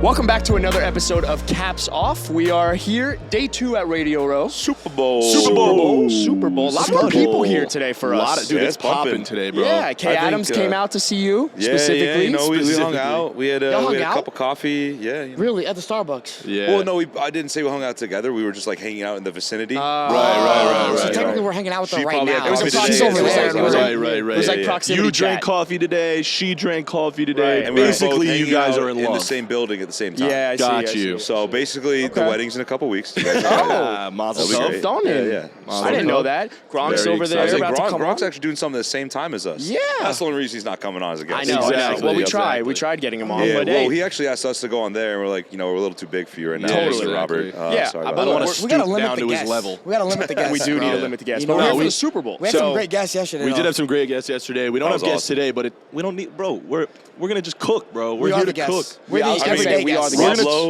Welcome back to another episode of Caps Off. We are here, day 2 at Radio Row. Super Bowl. A lot more people here today for us. Dude, it's popping today, bro. Yeah, Kay Adams came out to see you specifically. Yeah, we hung out. We had a cup of coffee. Yeah. Really? At the Starbucks? Yeah. Well, no, I didn't say we hung out together. We were just like hanging out in the vicinity. Right. So technically we're hanging out with her right now. It was a proxy over there. Right. It was like proximity. You drank coffee today. She drank coffee today. And basically, you guys are in love. In the same building at the same time. Yeah, I see. So basically, the wedding's in a couple weeks. Mazel tov, don't it? Yeah. I didn't know that. Gronk's over there. Gronk's actually doing something at the same time as us. Yeah. That's the only reason he's not coming on as a guest. I know. Exactly. Well, we tried. We tried getting him on. Yeah, but well, he actually asked us to go on there, and we're like, we're a little too big for you right now, Totally. Robert. Yeah, sorry I about don't that. want to We gotta stoop limit down the to his guests. level. We gotta limit the guests. We do need to limit the guests. But we're here for the Super Bowl. We had some great guests yesterday. We did have some great guests yesterday. We don't have guests today, but we don't need, bro. We're gonna just cook, bro. We're here to cook. We're the everyday guests.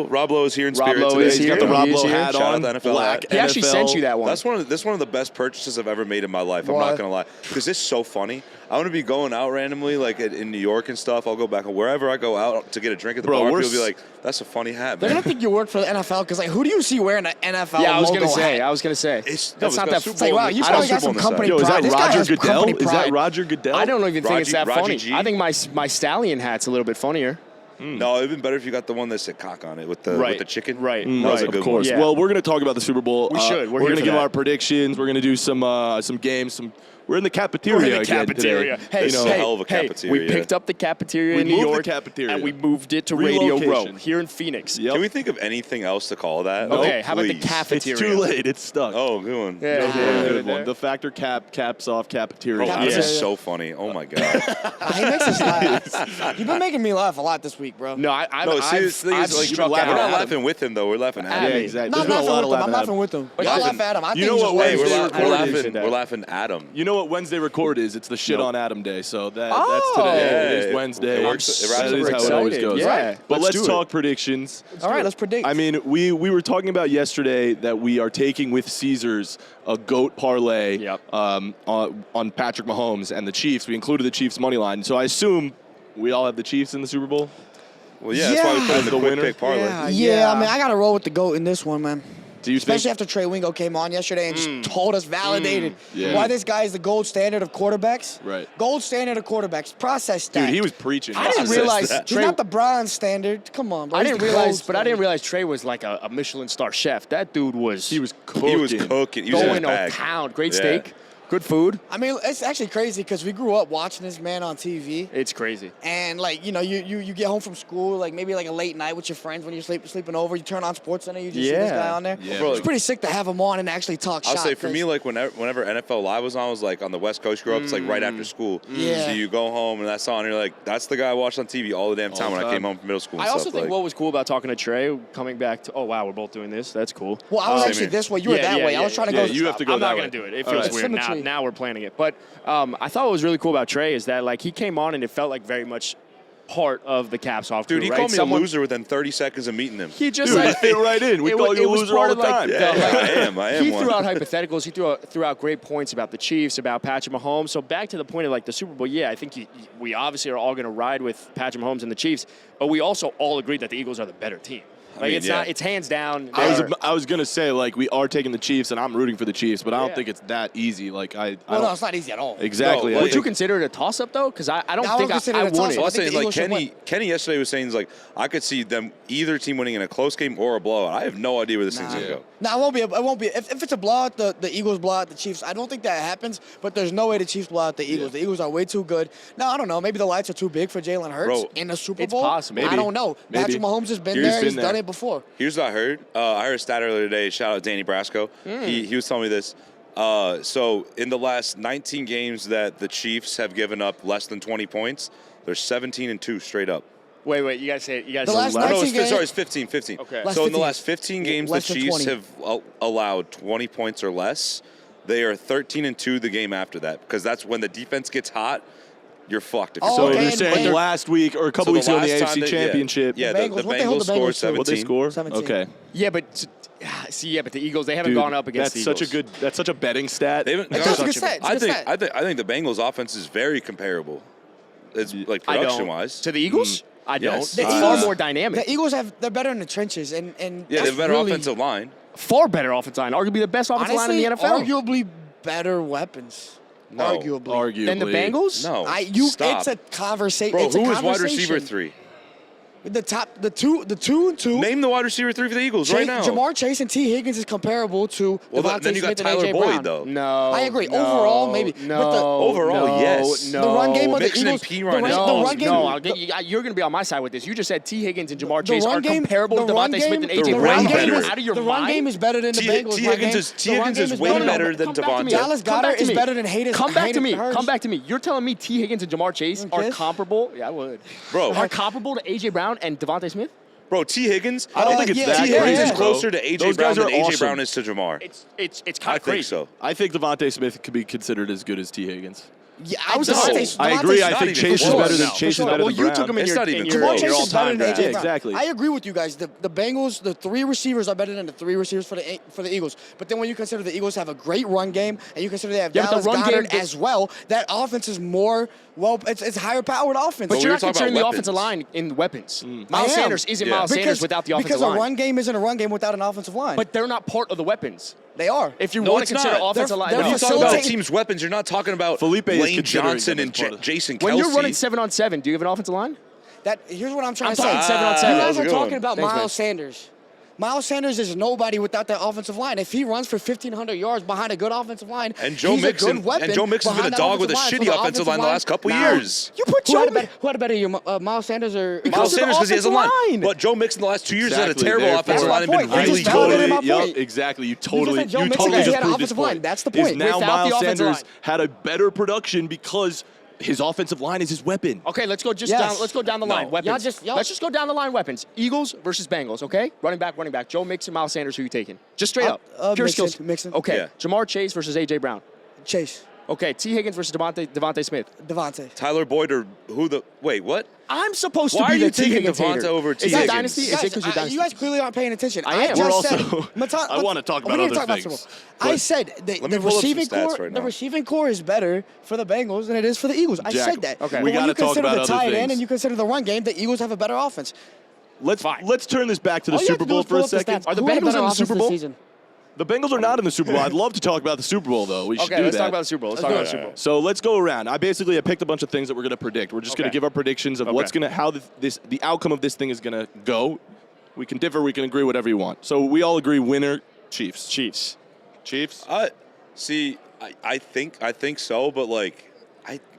Rob Lowe is here in spirit today. He's got the Rob Lowe hat Shout on. out to NFL. Black He actually NFL. sent you that one. That's one of the best purchases I've ever made in my life. I'm not gonna lie, because it's so funny. I want to be going out randomly, like in New York and stuff. I'll go back and wherever I go out to get a drink at the bar, people be like, "That's a funny hat, They're man." gonna think you work for the NFL because, like, who do you see wearing an NFL? Yeah, I was logo gonna say. hat? That's not that. It's like, wow, you probably got some company Yo, is pride. that This guy Roger has Goodell? company Is that pride. Roger Goodell? I don't even think it's that Raji funny. G? I think my stallion hat's a little bit funnier. No, it'd been better if you got the one that said cock on it with the chicken. Right. That was a good Of course. Yeah. Well, we're gonna talk about the Super Bowl. We should. We're gonna here for give that. our predictions. We're gonna do some games. We're in the cafeteria. We're in the again cafeteria. today. Hey, It's a hell of a cafeteria. We picked up the cafeteria We in New moved the York, cafeteria. and we moved it to Radio Row Relocation. here in Phoenix. Yep. Can we think of anything else to call that? Okay, No, how about the please. It's cafeteria? too late. It's stuck. Oh, good one. Yeah, Good one. The Factor caps off cafeteria. Bro, this Yeah. is so funny. Oh my god. He makes us laugh. You've been making me laugh a lot this week, bro. No, I've Seriously, I've like, struck we're out. not laughing with him though. We're laughing at Yeah, him. exactly. No, There's I'm been a lot laughing of with him. I'm laughing laughing with him. But Y'all listen, laugh at him. I you think know he's what, just Hey, Wednesday lazy. recorded. we're laughing at him. You know what Wednesday record is? It's the shit on Adam Day. So that's Oh. today. Yeah, It is Wednesday. it works- it wraps That up is how it excited. always goes. Yeah. But Let's let's do talk predictions. All right, let's predict. I mean, we were talking about yesterday that we are taking with Caesars a GOAT parlay on Patrick Mahomes and the Chiefs. We included the Chiefs money line. So I assume we all have the Chiefs in the Super Bowl. Well, yeah, that's why we put in the quick winner. pick parlay. yeah, I mean, I got to roll with the GOAT in this one, man. Do you Especially think? after Trey Wingo came on yesterday and just told us, validated Yeah. why this guy is the gold standard of quarterbacks. Right. Gold standard of quarterbacks. Process that. Dude, he was preaching. I didn't yesterday. realize He's not the bronze standard. Come on, bro. I He's didn't the realize, gold but I didn't standard. realize Trey was like a Michelin star chef. That dude was. He was cooking. He was cooking. He was in going his to bag. town. Great Yeah. steak, good food. I mean, it's actually crazy because we grew up watching this man on TV. It's crazy. And, like, you know, you get home from school, like maybe like a late night with your friends when you're sleeping over. You turn on SportsCenter, you just see this guy on there. Yeah. Bro, It's pretty sick to have him on and actually talk I'll shop. say for me, like whenever NFL Live was on, I was like on the West Coast. Grew up, it's like right after school. Yeah. So you go home and that's on. And you're like, that's the guy I watched on TV all the damn time when I came home from middle school. And I also stuff. think like, what was cool about talking to Trey, coming back to, oh, wow, we're both doing this. That's cool. Well, I was Same actually here. this way. You were that way. I was trying to yeah, go. you have to go I'm that not way. going to do it. It All feels right. weird. Symmetry. Now we're planning it. But I thought what was really cool about Trey is that, like, he came on and it felt like very much part of the Caps Off crew, dude, he right? called me a loser within 30 seconds of meeting him. He just Dude, like he fit right in. We call you a was loser part all of, the like, time. Yeah, I am He one. threw out hypotheticals. He threw out great points about the Chiefs, about Patrick Mahomes. So back to the point of like the Super Bowl. Yeah, I think we obviously are all going to ride with Patrick Mahomes and the Chiefs, but we also all agree that the Eagles are the better team. Like, mean, yeah. it's hands down. I was gonna say, like, we are taking the Chiefs, and I'm rooting for the Chiefs, but I don't Yeah. think it's that easy. Like, I Well, don't, no, it's not easy at all. exactly. No, I Would you think- consider it a toss-up though? Because I don't No, I think would consider I it a won toss-up. it. Well, I'll I think say, the like, Eagles should win. Kenny yesterday was saying, like, I could see them, either team winning in a close game or a blowout. I have no idea where this thing's going to go. No, it won't be. If it's a blowout, the Eagles blow out the Chiefs. I don't think that happens, but there's no way the Chiefs blow out the Eagles. The Eagles are way too good. Now, I don't know. Maybe the lights are too big for Jalen Hurts Bro, in the Super it's Bowl. possible. I Maybe. don't know. Maybe. Patrick Mahomes has been He's there. been He's there. done it before. Here's what I heard. I heard a stat earlier today. Shout out Danny Brasco. He was telling me this. So in the last 19 games that the Chiefs have given up less than 20 points, they're 17-2 straight up. Wait, you guys say The last No, 19 it's, games. sorry, it's 15. Okay. Last So in the 15. last 15 games, the Less than Chiefs 20. have allowed 20 points or less. They are 13-2 the game after that because that's when the defense gets hot. You're fucked. If Oh, So okay, you're saying and- last week or a couple So weeks ago in the last time AFC that- Championship? Yeah, The the Bengals, what they hold Bengals the Bengals scored to? 17. What they score? 17. Okay. Yeah, but the Eagles, they haven't Dude, gone up against the that's Eagles. that's such a betting stat. They haven't- It's no, a good stat. It's a I good think stat. I think the Bengals offense is very comparable. It's like I don't. production wise. To the Eagles? I don't. Yes. It's far more dynamic. The Eagles they're better in the trenches, and Yeah, they have better really, offensive line. Far better offensive line. Arguably the best offensive line in the NFL. Arguably better weapons. No. Arguably. Than the Bengals? No. It's Stop. a conversation. Bro, it's a who is wide conversation. receiver 3? The two and two. Name the wide receiver 3 for the Eagles right now. Jamar Chase and T. Higgins is comparable to Devontae then you got Smith Tyler and A.J. Boyd, Brown. though. No. I agree. No, Overall, maybe. No. But Overall, yes. No. the run game of the Mixon and Eagles. P. The Ryan. run game. No, you're going to be on my side with this. You just said T. Higgins and Jamar The Chase run are game- comparable to the run Devontae Smith game- and A.J. the Brown. run Are game you is- out of your The mind? run game is better than the Bengals. T. Higgins is way better than Devontae. Dallas Goedert is better than Hayden. Come back to me. Hurst. Come back to me. You're telling me T. Higgins and Jamar Chase are Kiss? comparable? Yeah, I would. Bro. Are comparable to A.J. Brown and Devontae Smith? Bro, T. Higgins. I don't think it's that T. Higgins is crazy, closer bro. to A.J. Those Brown guys than are A.J. awesome. Brown is to Jamar. It's kind I of crazy. think so. I think Devontae Smith could be considered as good as T. Higgins. Yeah, I was gonna say- I agree. I not think even Chase is close. better than No. Chase is better Well, than you Brown. took him in It's your, not in even your, Jamar close. Chase your is better all-time than draft. AJ Yeah, Brown. exactly. I agree with you guys. The Bengals, the three receivers are better than the three receivers for the Eagles. But then when you consider the Eagles have a great run game, and you consider they have Yeah, but Dallas the run Goedert game- as well, that offense is more it's higher powered offense. But we you're were not talking considering about the weapons. offensive line in weapons. I Miles am. Sanders isn't Yeah. Miles Sanders without the offensive because line. a run game isn't a run game without an offensive line. But they're not part of the weapons. they are. If you No, want it's to consider not. offensive line, they're When you no. talk about a facilitating- team's weapons, you're not talking about Felipe is Lane considering Johnson them and as part of- Jason When Kelsey. you're running 7-on-7, do you have an offensive line? Here's what I'm trying I'm to say. talking 7-on-7. You That guys was a are good talking one. about Thanks, Miles man. Sanders. Miles Sanders is nobody without that offensive line. If he runs for 1,500 yards behind a good offensive line, And Joe he's a Mixon, good weapon and Joe Mixon's been a behind that dog with a offensive line. shitty For the offensive line the last couple Now, years. You put Joe who had better you, Miles Sanders or Miles of the Sanders because he has a offensive line. line. But Joe Mixon the last 2 years has had a Exactly. terrible Therefore- offensive line and been That's my point. really You just validated good. my Yep, point. exactly. You You just totally, said Joe you Mixon totally because he just had an proved this offensive line. point. That's the Is point. now Without the Miles offensive Sanders line. had a better production because his offensive line is his weapon. Okay, let's go Yes. down. Let's go down the line. No. Weapons. Y'all- Let's just go down the line. Weapons. Eagles versus Bengals. Okay, running back. Joe Mixon, Miles Sanders. Who you taking? Just straight up. Pure Mixon, skills. Mixon. Okay. Yeah. Jamar Chase versus A.J. Brown. Chase, Okay. T. Higgins versus Devontae Smith. Devontae. Tyler Boyd or who the wait what? I'm supposed Why to be are the you T. taking Higgins Devonta hater. over T. Is that Higgins? dynasty? Is it because you're dynasty? You guys clearly aren't paying attention. I am. just We're said, also- Matan, I wanna talk about we need other to talk about things, Super Bowl. I but said let me the pull up some receiving stats core. right The now. receiving core is better for the Bengals than it is for the Eagles. I Jack, said that. okay. But we when gotta you talk consider about the other tight end things. and you consider the run game, the Eagles have a better offense. Let's turn this back to the All you have Super to do Bowl is for pull a up the second. stats. Are the Who had a Bengals better in the offense Super this Bowl? season? The Bengals are not in the Super Bowl. I'd love to talk about the Super Bowl, though. We should Okay, do let's that. talk about the Super Bowl. Let's talk about the Super Bowl. So let's go around. I picked a bunch of things that we're going to predict. We're just going to Okay. give our predictions of what's going to how the outcome of this thing is going to go. We can differ. We can agree. Whatever you want. So we all agree. Winner, Chiefs. Chiefs. Chiefs. I think so, but like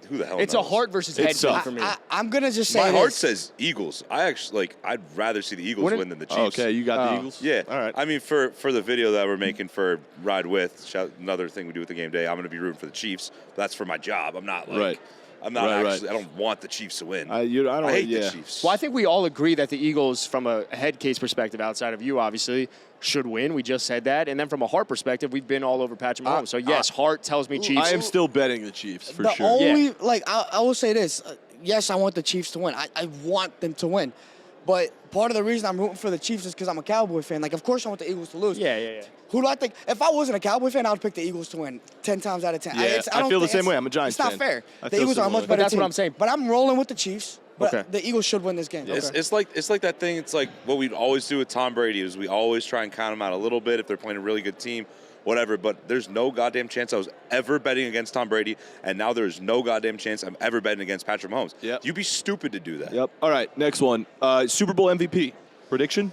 who the hell It's knows? a heart versus It's head so. thing for me. I'm gonna just say My heart this. says Eagles. I'd rather see the Eagles Wouldn't- win than the Chiefs. Okay, you got the Oh. Eagles. Yeah. All right. I mean, for the video that we're making for Ride With, another thing we do with the game day, I'm going to be rooting for the Chiefs. That's for my job. I'm not like, Right. I'm not Right, actually, I don't want the Chiefs to win. I don't. I hate yeah. the Chiefs. Well, I think we all agree that the Eagles, from a head case perspective, outside of you, obviously, should win. We just said that. And then from a heart perspective, we've been all over Patrick Mahomes. So, yes, heart tells me Chiefs. I am still betting the Chiefs for The sure. only I will say this. Yes, I want the Chiefs to win. I want them to win. But part of the reason I'm rooting for the Chiefs is because I'm a Cowboy fan. Like, of course I want the Eagles to lose. Yeah. Who do I think? If I wasn't a Cowboy fan, I would pick the Eagles to win 10 times out of 10. Yeah, I I don't feel the think same way. I'm a Giants It's not fan. fair. I The feel Eagles are a similar. much But better that's team. what I'm saying. But I'm rolling with the Chiefs. But Okay. the Eagles should win this game. It's like that thing. It's like what we always do with Tom Brady is we always try and count him out a little bit if they're playing a really good team, whatever. But there's no goddamn chance I was ever betting against Tom Brady, and now there's no goddamn chance I'm ever betting against Patrick Mahomes. Yep. You'd be stupid to do that. Yep. All right. Next one. Super Bowl MVP prediction.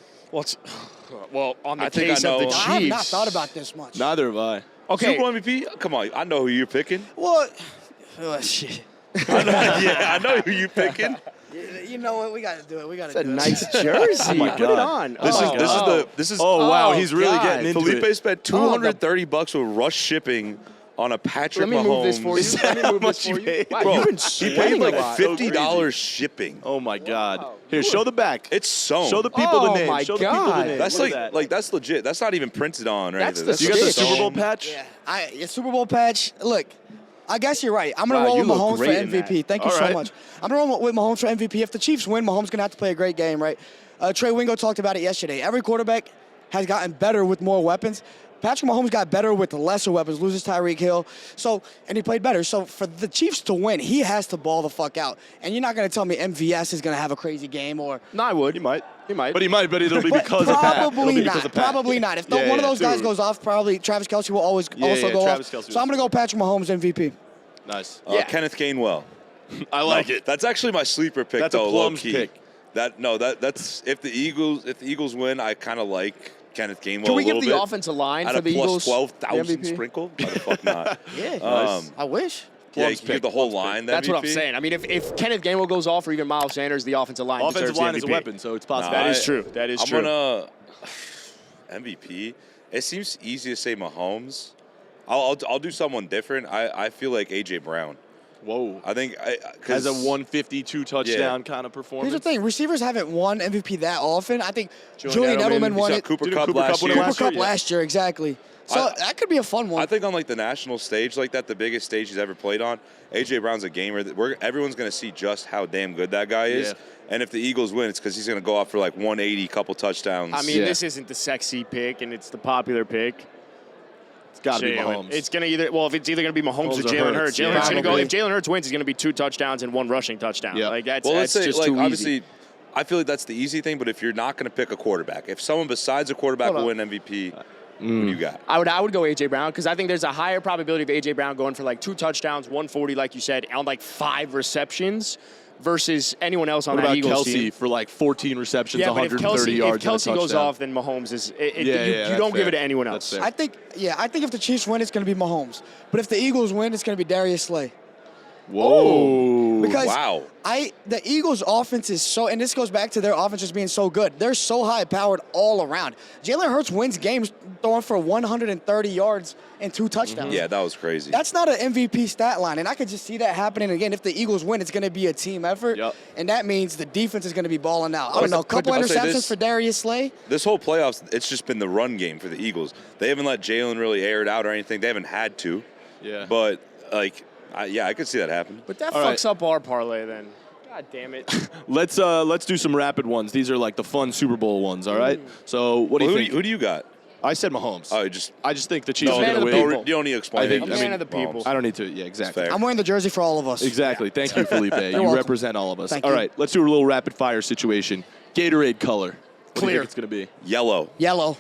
Well, on the I think I case of the know. Chiefs. I have not thought about this much. Neither have I. Okay. Super Bowl MVP? Come on, I know who you're picking. Well, oh, shit. I know who you're picking. You know what? We got to do it. We got to It's a do it. nice jersey. my Put it God. on. This is Oh wow, Oh, he's really God. getting into Felipe it. spent $230 with rush shipping on a Patrick Let me Mahomes. move this for you. Let me move this much for you you. paid? Wow, Bro, you've been he paid sweating like a lot. $50 shipping. Oh my God. Here, show the back. It's sewn. Show the people the Oh, name. my Show the people the God. name. That's Look like at that. that's legit. That's not even printed on or That's anything. the You got the stitch. Super Bowl patch? Yeah, Super Bowl patch. Look, I guess you're right. I'm going Wow, to roll you with look Mahomes for great in MVP. that. Thank you All so right. much. I'm going to roll with Mahomes for MVP. If the Chiefs win, Mahomes going to have to play a great game, right? Trey Wingo talked about it yesterday. Every quarterback has gotten better with more weapons, Patrick Mahomes got better with lesser weapons, loses Tyreek Hill, and he played better. So for the Chiefs to win, he has to ball the fuck out. And you're not going to tell me MVS is going to have a crazy game or. No, I would. He might. But it'll be because of Pat. Probably not. Probably not. If one of those guys goes off, probably Travis Kelce will also go off. So I'm going to go Patrick Mahomes MVP. Nice. Kenneth Gainwell. I like it. That's actually my sleeper pick. That's a Plum's low-key. pick. That's if the Eagles win, I kind of like Kenneth Gainwell. Can we a little give the bit. offensive line At for a the Eagles? plus 12,000 MVP? sprinkle? Why the fuck not? Yeah. Nice. I wish. Yeah, you can give the whole line the That's MVP. what I'm saying. I mean, if Kenneth Gainwell goes off or even Miles Sanders, the offensive line Offensive deserves line the is a MVP. weapon, so it's possible. That is true. That is true. I'm gonna MVP. It seems easy to say Mahomes. I'll do someone different. I feel like AJ Brown. Whoa. I think Has a 152 touchdown kind of performance. Here's the thing: receivers haven't won MVP that often. I think Julian Edelman won it. Cooper Didn't Kupp Cooper last Kupp win it year. last Cooper Cup year? last year, exactly. So that could be a fun one. I think on like the national stage like that, the biggest stage he's ever played on, AJ Brown's a gamer. Everyone's going to see just how damn good that guy is. Yeah. And if the Eagles win, it's because he's going to go off for like 180, couple touchdowns. I mean, this isn't the sexy pick, and it's the popular pick. It's got to be Mahomes. It's going to if it's either going to be Mahomes or or Jalen Hurts. Hurts. Jalen Hurts going to go. If Jalen Hurts wins, he's going to be 2 touchdowns and 1 rushing touchdown. Yeah. Like that's well, let's say just like too obviously, easy. I feel like that's the easy thing. But if you're not going to pick a quarterback, if someone besides a quarterback will win MVP, what do you got? I would go A.J. Brown because I think there's a higher probability of A.J. Brown going for like 2 touchdowns, 140, like you said, on like 5 receptions versus anyone else on What that about Eagles Kelce team. for like 14 receptions, Yeah, but if 130 yards, Kelce and a goes touchdown? off, then Mahomes is. You that's don't give fair. it to anyone That's else. fair. I think if the Chiefs win, it's going to be Mahomes. But if the Eagles win, it's going to be Darius Slay. Whoa. Because Wow. the Eagles' offense is so, and this goes back to their offense just being so good. They're so high-powered all around. Jalen Hurts wins games throwing for 130 yards and 2 touchdowns. Yeah, that was crazy. That's not an MVP stat line, and I could just see that happening again. If the Eagles win, it's going to be a team effort, and that means the defense is going to be balling out. I don't know, a couple I'll say interceptions this. for Darius Slay. This whole playoffs, it's just been the run game for the Eagles. They haven't let Jalen really air it out or anything. They haven't had to. Yeah. But I could see that happen. But that All fucks up our parlay then. God damn it. Let's do some rapid ones. These are like the fun Super Bowl ones, all right? So what do you think? Who do you got? I said Mahomes. Oh, I just think the Chiefs are man going of to the win. people. You don't need to explain I think- it. I'm a man of the people. I don't need to. Yeah, exactly. Fair. I'm wearing the jersey for all of us. Exactly. Thank you, Felipe. You welcome. represent all of us. Thank All you. right, let's do a little rapid fire situation. Gatorade color. What do you Clear. think it's going to be? Yellow. Yellow.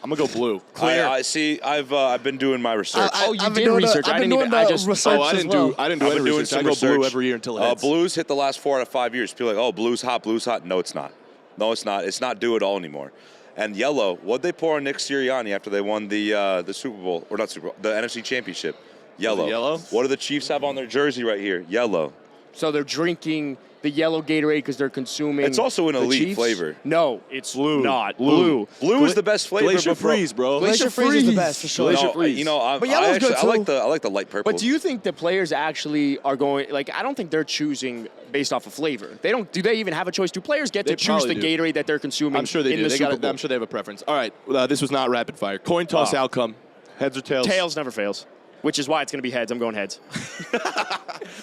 I'm going to go blue. Clear. I see. I've been doing my research. Oh, you I've been did doing research. I've I been didn't doing even. I the just. research I as didn't well. do any I've been doing research. I some go blue research. every year until it hits. Blues hit the last 4 out of 5 years. People are like, oh, blue's hot, blue's hot. No, it's not. No, it's not. It's not due at all anymore. And yellow, what'd they pour on Nick Sirianni after they won the Super Bowl, or not Super Bowl, the NFC Championship? Yellow. yellow? What do the Chiefs have on their jersey right here? Yellow. So they're drinking the yellow Gatorade because they're consuming. It's also an the elite Chiefs? flavor. No, it's Blue. not. Blue. Blue is the best flavor. Glacier but bro- Freeze, bro. Glacier Freeze is the best for sure. Glacier No, Freeze. you know, But yellow's good, I like too. the light purple. But do you think the players actually are going? Like, I don't think they're choosing based off of flavor. They don't. Do they even have a choice? Do players get They to choose the probably do. Gatorade that they're consuming? I'm sure they in do. The Super Bowl? I'm sure they have a preference. All right, this was not rapid fire. Coin toss outcome. Heads or tails? Tails never fails, which is why it's going to be heads. I'm going heads.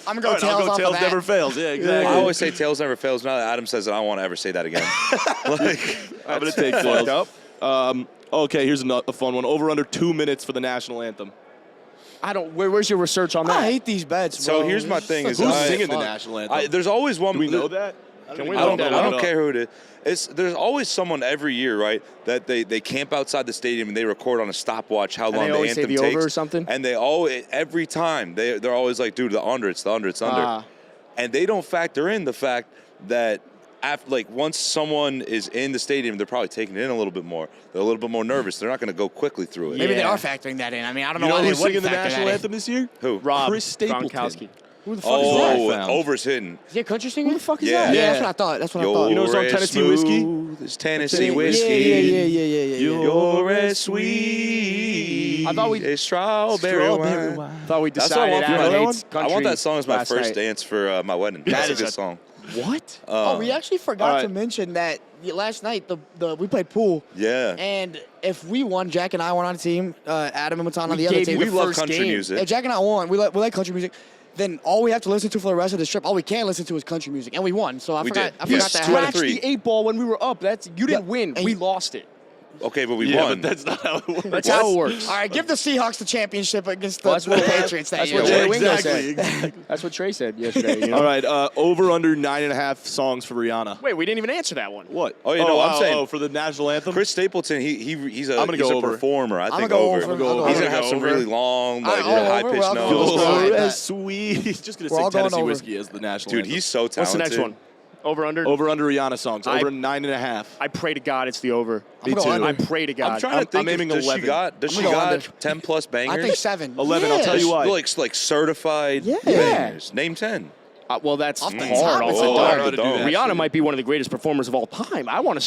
I'm going to All go right, tails I'll go off tails of that. never fails. Yeah, exactly. I always say tails never fails. Now that Adam says it, I don't want to ever say that again. I'm going to take tails. Okay, here's a fun one. Over under 2 minutes for the national anthem. I don't. Where's your research on that? I hate these bets, bro. So here's my thing: is Who's I- singing the national anthem? There's always one. Do we know that? Can we I don't, look that I up? don't care who it is. There's always someone every year, right, that they camp outside the stadium and they record on a stopwatch how long they the always say anthem the takes. over or something? And they always, every time, they're always like, dude, the under, it's the under, it's under. Ah. And they don't factor in the fact that after, like, once someone is in the stadium, they're probably taking it in a little bit more. They're a little bit more nervous. They're not going to go quickly through it. Maybe they Yeah. are factoring that in. I mean, I don't You know know why who's they singing wouldn't the factor national that in. anthem this year? Who? Rob Chris Stapleton. Gronkowski. Who the fuck is that? Oh, found. over's hidden. Is he a country singer? Who the fuck is Yeah. that? Yeah. Yeah, that's what I thought. That's what I thought. You know the song You're Tennessee as Whiskey? smooth as Tennessee Yeah, whiskey. yeah. You're as sweet I thought we- as strawberry wine. Thought we That's decided what I want. Adam I hates country want that song as my last first night. dance for my wedding. That's a is good a- song. What? Oh, we actually forgot all right. to mention that last night we played pool. Yeah. And if we won, Jack and I were on a team, Adam and Matan on We the other gave team. you We the love first country game. music. If Jack and I won, we like country music. Then all we have to listen to for the rest of the trip, all we can listen to is country music, and we won. So I We forgot. did. I Yes, forgot that. 2 out of Scratch 3. the 8 ball when we were up. You didn't Yeah, win. and We you- lost it. Okay, but we Yeah, won. but that's not how it works. That's how it works. All right, give the Seahawks the championship against the, Well, that's what- Patriots that That's year. what Jay Wingo exactly, said. That's what Trey said yesterday. You know? All right, over under 9.5 songs for Rihanna. Wait, we didn't even answer that one. What? Oh, you know, I'm saying for the national anthem. Chris Stapleton, he's a I'm gonna go over. performer. I I'm think gonna go over. over. He's I'll go gonna over. have some really long, like All right, high over. pitched Well, I'll go notes. over. Oh, All right, as sweet. He's just gonna We're sing all going Tennessee over. Whiskey as the national Dude, anthem. he's so What's the talented. next one? Over under. Over under Rihanna songs. I- Over 9.5. I pray to God it's the over. Me gonna go too. under. I pray to God. I'm trying to think. I'm aiming does 11. she got I'm gonna go under. 10 plus bangers? I think 7. 11, I'll tell you why. Like certified Yeah. bangers. Name 10. Well, that's Off the hard. top, Off it's the a dome. dart. I know how to do that. Rihanna might be one of the greatest performers of all time. I want to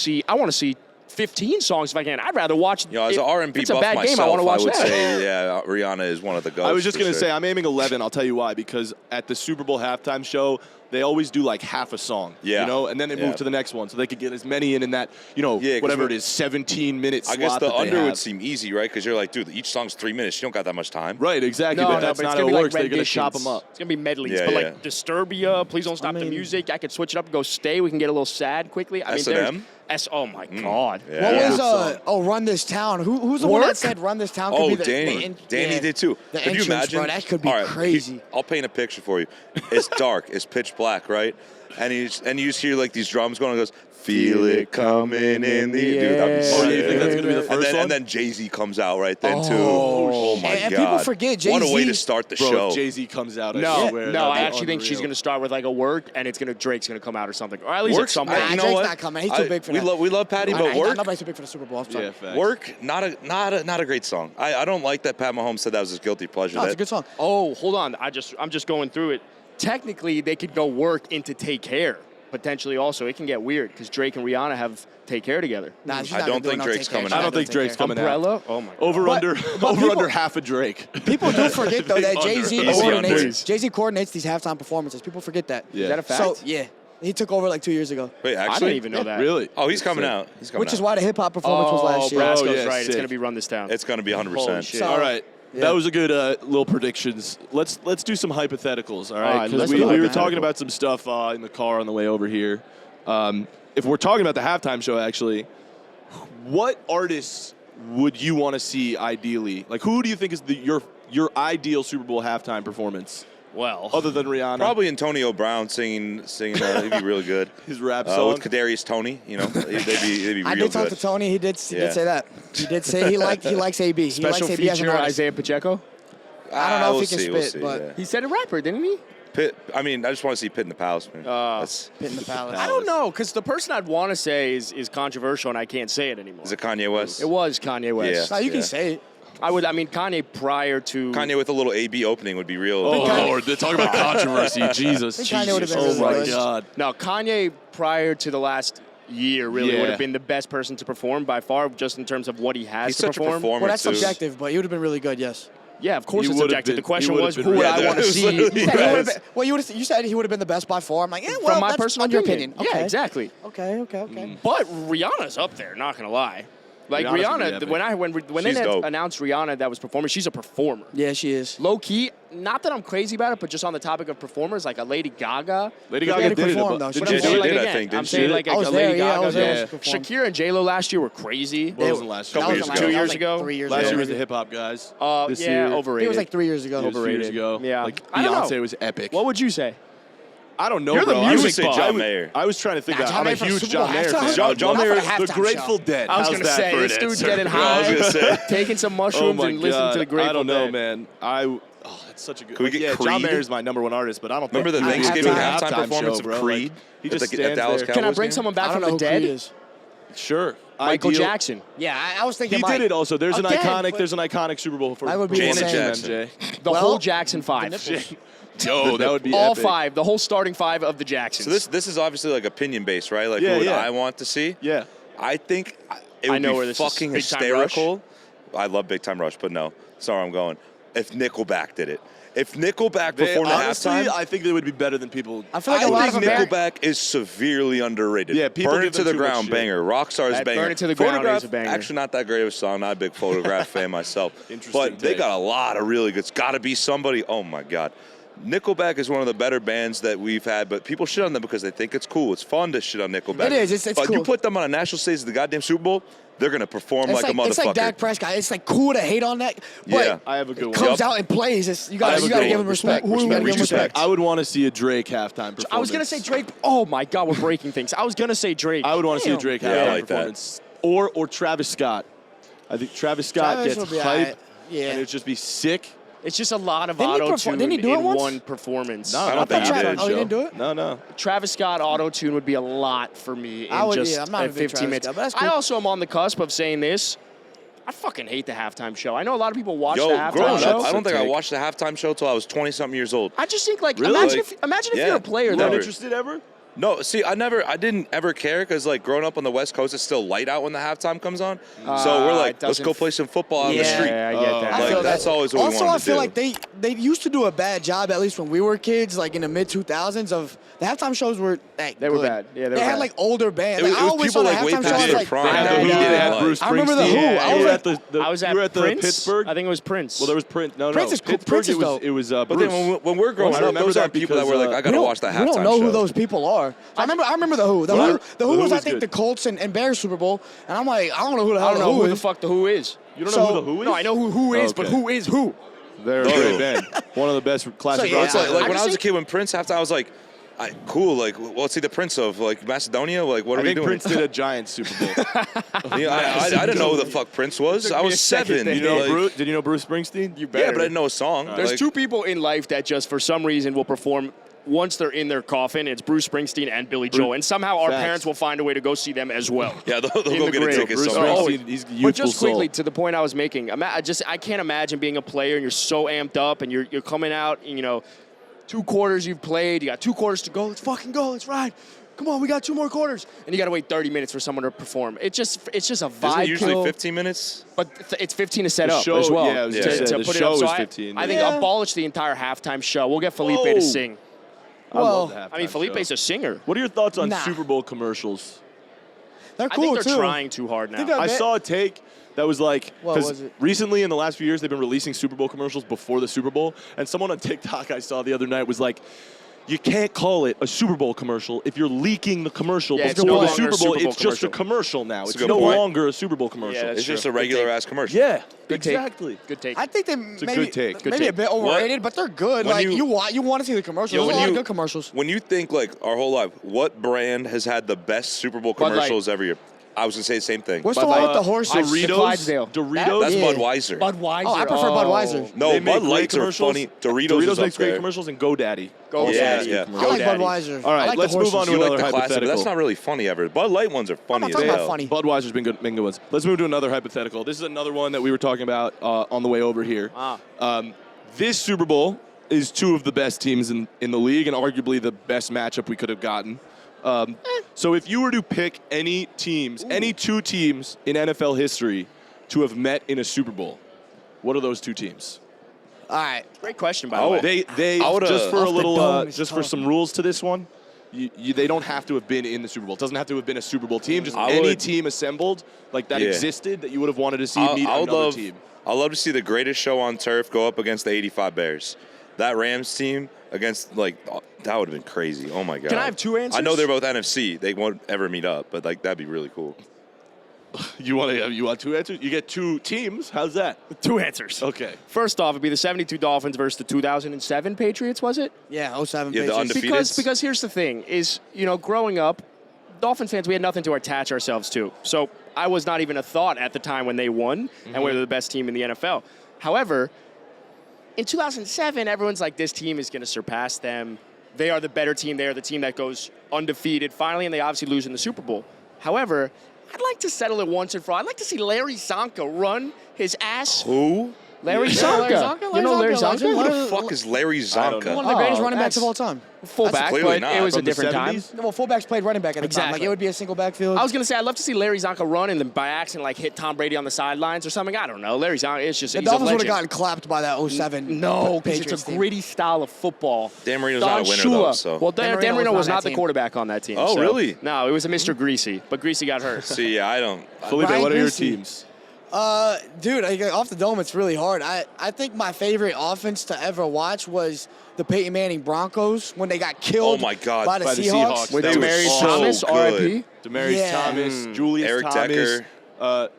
see 15 songs if I can. I'd rather watch. You know, as an R&B it's a buff bad myself, game. I want to watch would that. say, yeah, Rihanna is one of the goats. I was just for going to sure. say, I'm aiming 11. I'll tell you why. Because at the Super Bowl halftime show, they always do like half a song. Yeah. You know, and then they Yeah. move to the next one. So they could get as many in that, you know, Yeah, 'cause whatever it we- is, 17 minutes I guess slot the that they under have. would seem easy, right? Because you're like, dude, each song's 3 minutes. You don't got that much time. Right, exactly. No, but no, that's but not it's how gonna it be works. like They're going to chop renditions. them up. It's gonna be medleys, Yeah, but yeah. like Disturbia, Please Don't Stop the Music. I could switch it up and go Stay. We can get a little sad quickly. I mean, S&M? Oh my God. Yeah. What was Good song. Run This Town? Who's the one Work? that said Run This Town could Oh, be the Danny. Danny yeah, did too. The Could you entrance, imagine? bro, that could be All right, crazy. I'll paint a picture for you. It's dark. It's pitch black, right? And you just hear like these drums going and goes, feel it coming in the dude. That'd be Yeah. sick. Oh, you think that's gonna be the first and one? then Jay-Z comes out right then too. Oh, Oh my and God. people forget What a way Jay-Z to start the Bro, show. if Jay-Z comes out, I No, swear. no, that'd I be actually think she's unreal. going to start with like a work, and Drake's going to come out or something, or at least Work's, at some Nah, point. you know Drake's what? not coming. He's too big for that. We love Patty, but work. Nobody's too big for the Super Bowl. I'm sorry. Yeah, facts. Work, not a great song. I don't like that Pat Mahomes said that was his guilty pleasure. No, it's a That- good song. Oh, hold on. I'm just going through it. Technically, they could go work into Take Care. Potentially also. It can get weird because Drake and Rihanna have Take Care together. Nah, she's I not don't gonna do think no Drake's Take Care. coming She's out. I not don't doing think Take Drake's Care. coming out. Umbrella? Oh my God. Over under people- half a Drake. People do forget though that Jay-Z Easy under. coordinates these halftime performances. People forget that. Yeah. Is that a fact? So yeah, he took over like 2 years ago, Wait, I actually? didn't even know that. Really? Oh, he's coming Sick. out. He's coming which out. is why the hip hop performance was last year. Brasco's Oh, yeah, right. It's sick. going to be Run This Town. It's going to be 100%. Holy shit. So- All right. Yeah. That was a good little predictions. Let's do some hypotheticals, all All right? right, Because let's we do were hypothetical. talking about some stuff in the car on the way over here. If we're talking about the halftime show, actually, what artists would you want to see ideally? Like, who do you think is your ideal Super Bowl halftime performance, Well, other than Rihanna? Probably Antonio Brown singing. He'd be really good. his rap song. With Kadarius Toney, you know, they'd be I real did talk to good. Tony. He did Yeah. say that. He did say he likes AB. He special likes AB as an feature artist. Isaiah Pacheco. I don't know if we'll he can see, spit, we'll see, but- yeah. He said a rapper, didn't he? Pitt, I mean, I just want to see Pitt in the Palace, man. That's, Pit in the palace. I don't know, because the person I'd want to say is controversial, and I can't say it anymore. is it Kanye West? It was Kanye West. No, you can Yeah. say it. I mean, Kanye prior to Kanye with a little AB opening would be real. Oh, Kanye- Lord. They're talking about controversy. Jesus. I think Kanye would've been Jesus. really Oh, my good. God. No, Kanye prior to the last year really Yeah. would have been the best person to perform by far, just in terms of what he has He's to such a perform. performer. Well, that's too. subjective, but he would have been really good. Yes. Yeah, of course He it's would've subjective. been- The question he would've was, been who would really I good. want to It was see? literally- Yeah, Yes. you said he would have been the best by far. I'm like, yeah, well, From my that's personal on your opinion. opinion. Okay. Yeah, exactly. Okay. But Rihanna's up there, not gonna lie. Like Rihanna's gonna be Rihanna, epic. when She's they dope. announced Rihanna that was performing, she's a performer. Yeah, she is. Low key, not that I'm crazy about it, but just on the topic of performers, like a Lady Gaga. Lady But Gaga they did it. performed, though. Did She she did. do She it? did, I again, think, didn't I'm she? saying like I was a there, Lady yeah, I Gaga. was there. Yeah. She performed. Shakira and J-Lo last year were crazy. Well, it wasn't last year. That was years like- ago. 2 that was years like ago? 3 years Last ago. year was the hip hop guys. This Yeah, year, I overrated. think it was like 3 years ago. it was 2 years ago. Yeah. Like I don't know. Beyonce was epic. What would you say? I don't know, You're the bro. music I would say buff. John Mayer. I was trying to think Nah, that. John I'm a Mayer for huge Super John Bowl Mayer halftime? fan. John Not for Mayer, a the halftime The Grateful show. Dead. I was How's gonna that say for this an dude's answer? getting Yeah, I was high, gonna say. taking some Oh mushrooms my and listening to the God. Grateful I don't know, Dead. man. That's such a good. Could we get yeah, John Creed? Mayer's my number one artist, but I don't Remember think the he can Thanksgiving do a halftime performance show, of bro. Creed? Like, he At just the stands Dallas there. Cowboys Can I bring game? someone back I from don't know the who Creed dead? is. Sure. Michael Ideal. Jackson. Yeah, I was thinking He Mike. did it also. There's an Again, iconic. but- There's an iconic Super Bowl for I would be Janet insane. Jackson. MJ. The Well, whole Jackson five. Yo, that would be All epic. five. The whole starting five of the Jacksons. So this is obviously like opinion based, right? Like Yeah, who would yeah. I want to see? Yeah. I think it I would know be where this is. fucking Big Time hysterical. I love Big Time Rush, but no. Sorry, I'm going. If Nickelback did it. If Nickelback performed at Honestly, halftime, I think they would be better than people. I feel like a lot think of them. Nickelback is severely underrated. Yeah, people Burn give It to them the too much Ground, shit. banger. Rockstar's That banger. Burn It to the Ground Photograph, is a banger. actually not that great of a song. Not a big Photograph fan myself. Interesting But they take. got a lot of really good. It's got to be somebody. Oh my God. Nickelback is one of the better bands that we've had, but people shit on them because they think it's cool. It's fun to shit on Nickelback. It is. It's but cool. you put them on a national stage at the goddamn Super Bowl, they're going to perform It's like a motherfucker. It's like Dak Prescott. It's like cool to hate on that, but Yeah. I have a good one. comes out and plays. You got to give him respect. You gotta give him respect. I would want to see a Drake halftime performance. I was gonna say Drake. Oh my God, we're breaking things. I was gonna say Drake. I would want to see a Damn. Drake Yeah, halftime I like that. performance. Or Travis Scott. I think Travis Scott Travis gets would be hype, alright. Yeah. and it'd just be sick. It's just a lot of Didn't he auto perform- tune didn't he do it in once? one performance. I don't think he did. Oh, he didn't do it? No. Travis Scott auto tune would be a lot for me in I would- just yeah, I'm not a big 15 Travis minutes. Scott, but that's I cool. also am on the cusp of saying this. I fucking hate the halftime show. I know a lot of people watch Yo, the halftime growing show. up, I don't think I Take. watched the halftime show till I was 20-something years old. I just think like Really? imagine if Yeah. you're a player Not though. Never. Interested ever? No, see, I didn't ever care because, like, growing up on the West Coast, it's still light out when the halftime comes on. So we're like, it let's go doesn't- play some football on the street. Yeah, I get that. I Like, feel that's that. always what we Also, wanted I to feel do. like they used to do a bad job, at least when we were kids, like in the mid 2000s. Of the halftime shows were They were good. bad. Yeah, they were had bad. like older bands. It was- Like, it I was always people saw the like way halftime show. past I was their like, prime. They had the Yeah, Who, yeah, they had yeah. Bruce I remember the Springsteen. Who. I You was were like- at the I was you at were at the Prince. Pittsburgh. I think it was Prince. Well, there was Prince. No, Prince is cool. Pittsburgh. Prince is It dope. was But Bruce. then when we're growing I up, remember those that are people that because, were like, I gotta watch the halftime We don't know show. who those people are. I remember the Who. The Well, Who the Who was, I was think, good. the Colts and Bears Super Bowl. And I'm like, I don't know who the I hell don't know the who Who the is. fuck the Who is. You don't know So- who the Who is? No, I know who is, but Okay. who is who? They're a great band. One of the best classic yeah, rock It's like, songs. like I when just I was a think- kid, when Prince halftime, I was like, cool. Like, what's he the Prince of? Like Macedonia? Like, what I are we think doing? Prince did a Giants Super Bowl. I didn't know who the fuck Prince was. I me was a second 7. to Did you know like- Bruce? Did you know Bruce Springsteen? You Yeah, but I didn't know a song. There's Like, two people in life that just for some reason will perform once they're in their coffin. It's Bruce Springsteen and Billy Joel, and somehow our Facts. parents will find a way to go see them as well. Yeah, they'll in go the get a grave. ticket Bruce somewhere. Springsteen, he's a But youthful just quickly soul. to the point I was making, I can't imagine being a player and you're so amped up and you're coming out, and, 2 quarters you've played, you got 2 quarters to go. Let's fucking go. Let's ride. Come on, we got 2 more quarters, and you got to wait 30 minutes for someone to perform. It's just a Isn't vibe it usually kill, 15 minutes? but it's 15 to set The up show- as well. yeah, I was gonna say, to the put it show up. So is I 15. think Yeah. abolish the entire halftime show. We'll get Felipe Whoa. to sing. I love Well, the halftime I mean, Felipe's show. a singer. What are your thoughts on Nah. Super Bowl commercials? They're I cool think they're too. trying too hard now. think they're- I saw a take that was like, What 'cause was it? recently in the last few years they've been releasing Super Bowl commercials before the Super Bowl, and someone on TikTok I saw the other night was like, you can't call it a Super Bowl commercial if you're leaking the commercial Yeah, it's before no the longer Super a Bowl. Super Bowl It's just a commercial. commercial now. That's a It's good no point. longer a Super Bowl commercial. Yeah, that's It's just true. a Good regular take. ass commercial. Yeah, Good take. exactly. Good take. I think they a maybe good take. Good maybe a take. bit overrated, but they're good. When Like you- you want to see the commercials. Yo, There's when a lot of you- good commercials. When you think like our whole life, what brand has had the best Super Bowl Bud Light. commercials every year? I was gonna say the same thing. What's Bud the one Light. with the horses? Doritos. Clydesdale. Doritos. That's Yeah. Budweiser. Budweiser. Oh, I prefer Budweiser. No, They make Bud great Lights are commercials. funny. Doritos is up makes great there. commercials, and GoDaddy. Go Also Yeah, makes yeah. good I commercials. like GoDaddy. Budweiser. All right, I like let's the move on horses. to You like another the classic, but that's hypothetical. not really funny ever. Bud Light ones are funny I'm as talking about hell. funny. Budweiser's been good ones. Let's move to another hypothetical. This is another one that we were talking about on the way over here. This Super Bowl is 2 of the best teams in the league and arguably the best matchup we could have gotten. So if you were to pick any teams, any 2 teams in NFL history to have met in a Super Bowl, what are those 2 teams? All right. Great question, by the way. They I would've- just for a Off the little dome is just for tough. some rules to this one. They don't have to have been in the Super Bowl. It doesn't have to have been a Super Bowl team. Just I any would- team assembled like that Yeah. existed that you would have wanted to see meet I would another love, team. I'd love to see the greatest show on turf go up against the '85 Bears. That Rams team against that would have been crazy. Oh my god! Can I have 2 answers? I know they're both NFC. They won't ever meet up, but that'd be really cool. You want 2 answers? You get 2 teams. How's that? 2 answers. Okay. First off, it'd be the 72 Dolphins versus the 2007 Patriots, was it? Yeah, 07 Yeah, the Patriots. undefeated. Because here's the thing is, growing up, Dolphin fans, we had nothing to attach ourselves to. So I was not even a thought at the time when they won and we were the best team in the NFL. However, in 2007, everyone's like, this team is going to surpass them. They are the better team. They are the team that goes undefeated finally, and they obviously lose in the Super Bowl. However, I'd like to settle it once and for all. I'd like to see Larry Zonka run his ass. Who? Larry Yeah, Zonka. Larry Zonka? You know Larry Larry Zonka, Zonka? legend. Who the fuck is Larry I don't know. Zonka? One of the greatest Oh, running backs of that's- all time. Fullback, clearly but not. it was a From the different time. 70s? Well, fullbacks played running back at the time. Exactly. Like it would be a single backfield. I was gonna say I'd love to see Larry Zonka run and then by accident hit Tom Brady on the sidelines or something. I don't know. Larry Zonka is just the he's a Dolphins would legend. have gotten clapped by that 07. No, because Patriots it's a team. gritty style of football. Dan Marino's Don not a winner, Shula. though, so. Well, Dan Dan Marino Marino was was not on not that the team. quarterback on that team. Oh, so- really? No, it was a Mr. Greasy, but Greasy got hurt. See, yeah, I don't. Felipe, Brian what are your Greasy. teams? Dude, off the dome, it's really hard. I think my favorite offense to ever watch was the Peyton Manning Broncos when they got killed Oh my God. by the By the Seahawks. Seahawks. With That was Demaryius so Thomas, good. R.I.P. Demaryius Yeah. Thomas, Julius Eric Thomas, Decker,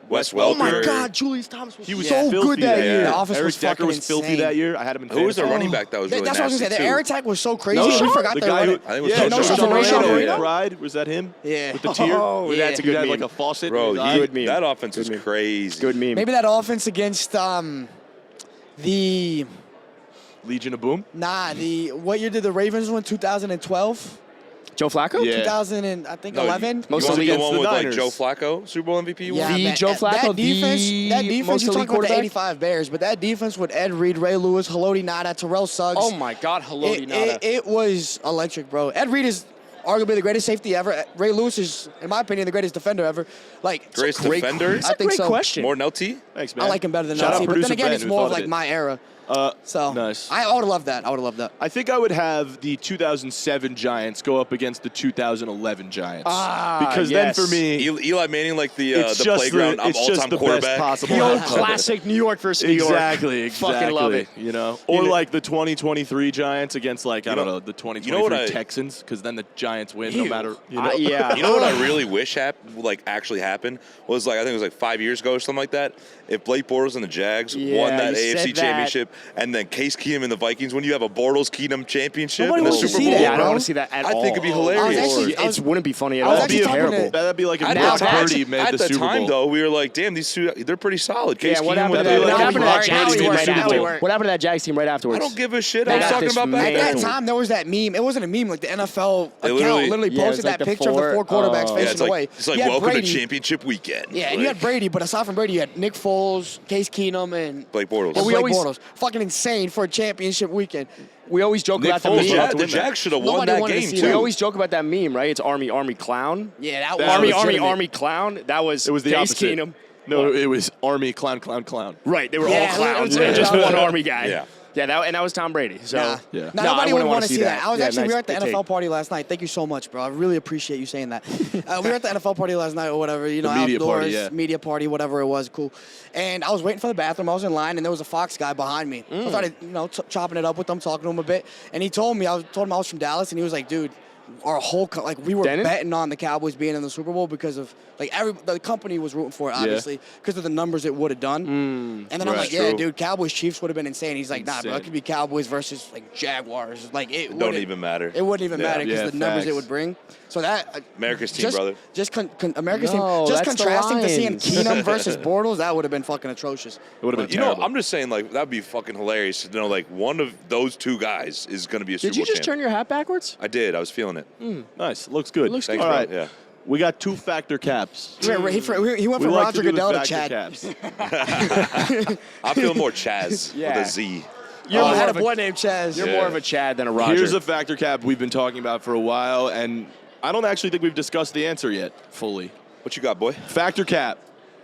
Wes Welker. Oh my Welker. God, Julius Thomas was He was so filthy good that year. year. Yeah. The offense Eric was Decker fucking was filthy insane. that year. I had him in Who was the fantasy. running back that was really That's what I was nasty gonna say. too? The air attack was so crazy. No, we forgot the their guy who, running. I think it was yeah, no Rashad shot. Marino. Ride, was that him? Yeah. With the tear? Oh, Yeah. that's a He good had meme. like a faucet. Bro, in his eye. Good meme. that offense was Good meme. crazy. Good meme. Maybe that offense against the Legion of Boom. what year did the Ravens win? 2012, Joe Flacco? Yeah. 2011. Most you of want the the league one the with like Niners. Joe Flacco, Super Bowl MVP? Yeah, The man, Joe Flacco, that defense, the most you elite talk about the quarterback? 85 Bears, but that defense with Ed Reed, Ray Lewis, Haloti Ngata, Terrell Suggs. Oh my God, Haloti Ngata. It was electric, bro. Ed Reed is arguably the greatest safety ever. Ray Lewis is, in my opinion, the greatest defender ever. Like Greatest Great- defender? That's I a think great so. question. More than LT? Thanks, man. I like him better than Shout out LT, but producer then again, Ben, it's who more of thought like it. my era. So Nice. I would have loved that. I would have loved that. I think I would have the 2007 Giants go up against the 2011 Giants. Because yes. then for me, Eli Manning, like the it's just playground it's just all-time the quarterback. best possible. The old outcome. classic New York versus New York. Exactly. Fucking love it. You know, or like the 2023 Giants against like I don't know the 2023 you know what I- Texans, because then the Giants win no matter. You know? Yeah. You know what I really wish actually happened was like I think it was like 5 years ago or something like that. If Blake Bortles and the Jags Yeah, won that you said AFC that. championship, and then Case Keenum and the Vikings, when you have a Bortles Keenum championship Nobody in the wants to Super see Bowl, that, Yeah, I don't bro. want to see that at I all. think it'd be I was hilarious. actually- It wouldn't be funny at I all. was It'd be actually talking terrible. to- That'd be like if At Brock the Purdy time, made at the the Super time Bowl. though, we were like, damn, these two, they're pretty solid. Case Yeah, what Keenum happened, with to the, that, like, what happened to Brock that Purdy Jags team made right the Super Bowl. afterwards? What happened to that Jags team right afterwards? I don't give a shit. They I was got talking about back At that then. time, there was that meme. It wasn't a meme. Like the NFL They account literally Yeah, it was posted like that the picture of the four quarterbacks Yeah, facing it's like, away. it's like You had welcome Brady. to championship weekend. Yeah, and you had Brady, but aside from Brady, you had Nick Foles, Case Keenum, and Blake Bortles. Blake we always- Bortles. Fucking insane for a championship weekend. We always joke Nick about the Foles meme. about to the win that. Jags should have won Nobody that wanted to game see too. that. We always joke about that meme, right? It's Army Clown. Yeah, that That was Army legitimate. Clown. That was It was the Case opposite. Keenum. No, it was Army Clown. Right, they were Yeah, all clowns. it was And just really one dumb. Army guy. Yeah. Yeah, that was Tom Brady. So Nah. Yeah. Nah, No, I nobody wouldn't would wanna want to see see that. that. I was Yeah, actually, we nice were at the good NFL take. party last night. Thank you so much, bro. I really appreciate you saying that. We were at the NFL party last night or whatever, you know, The media outdoors, party, yeah. media party, whatever it was, cool. And I was waiting for the bathroom. I was in line, and there was a Fox guy behind me. So I started, you know, chopping it up with him, talking to him a bit. And he told me, I told him I was from Dallas, and he was like, dude, our whole we were Denon? betting on the Cowboys being in the Super Bowl because of the company was rooting for it, obviously, because of the numbers it would have done. And then I'm right. like, yeah, True. dude, Cowboys Chiefs would have been insane. He's like, nah, bro, Insane. it could be Cowboys versus like Jaguars. Like it Don't wouldn't- even matter. It wouldn't even matter because Yeah, the numbers it facts. would bring. So that America's team, just, brother. Just America's No, team. Just that's the contrasting to seeing Lions. Keenum versus Bortles, that would have been fucking atrocious. It would have been You know, terrible. I'm just saying, like, that'd be fucking hilarious to know, like, one of those two guys is going to be a Super did you Bowl just champ. turn your hat backwards? I did. I was feeling it. Nice. Looks good. looks Thanks, All bro. right. Yeah. We got two factor caps. He went We from like Roger to do the Goodell to factor Chad. caps. I feel more Chaz Yeah. with a Z. You're I more had a of a- boy named Chaz. You're Yeah. more of a Chad than a Roger. Here's a factor cap we've been talking about for a while, and I don't actually think we've discussed the answer yet fully. What you got, boy? Factor cap.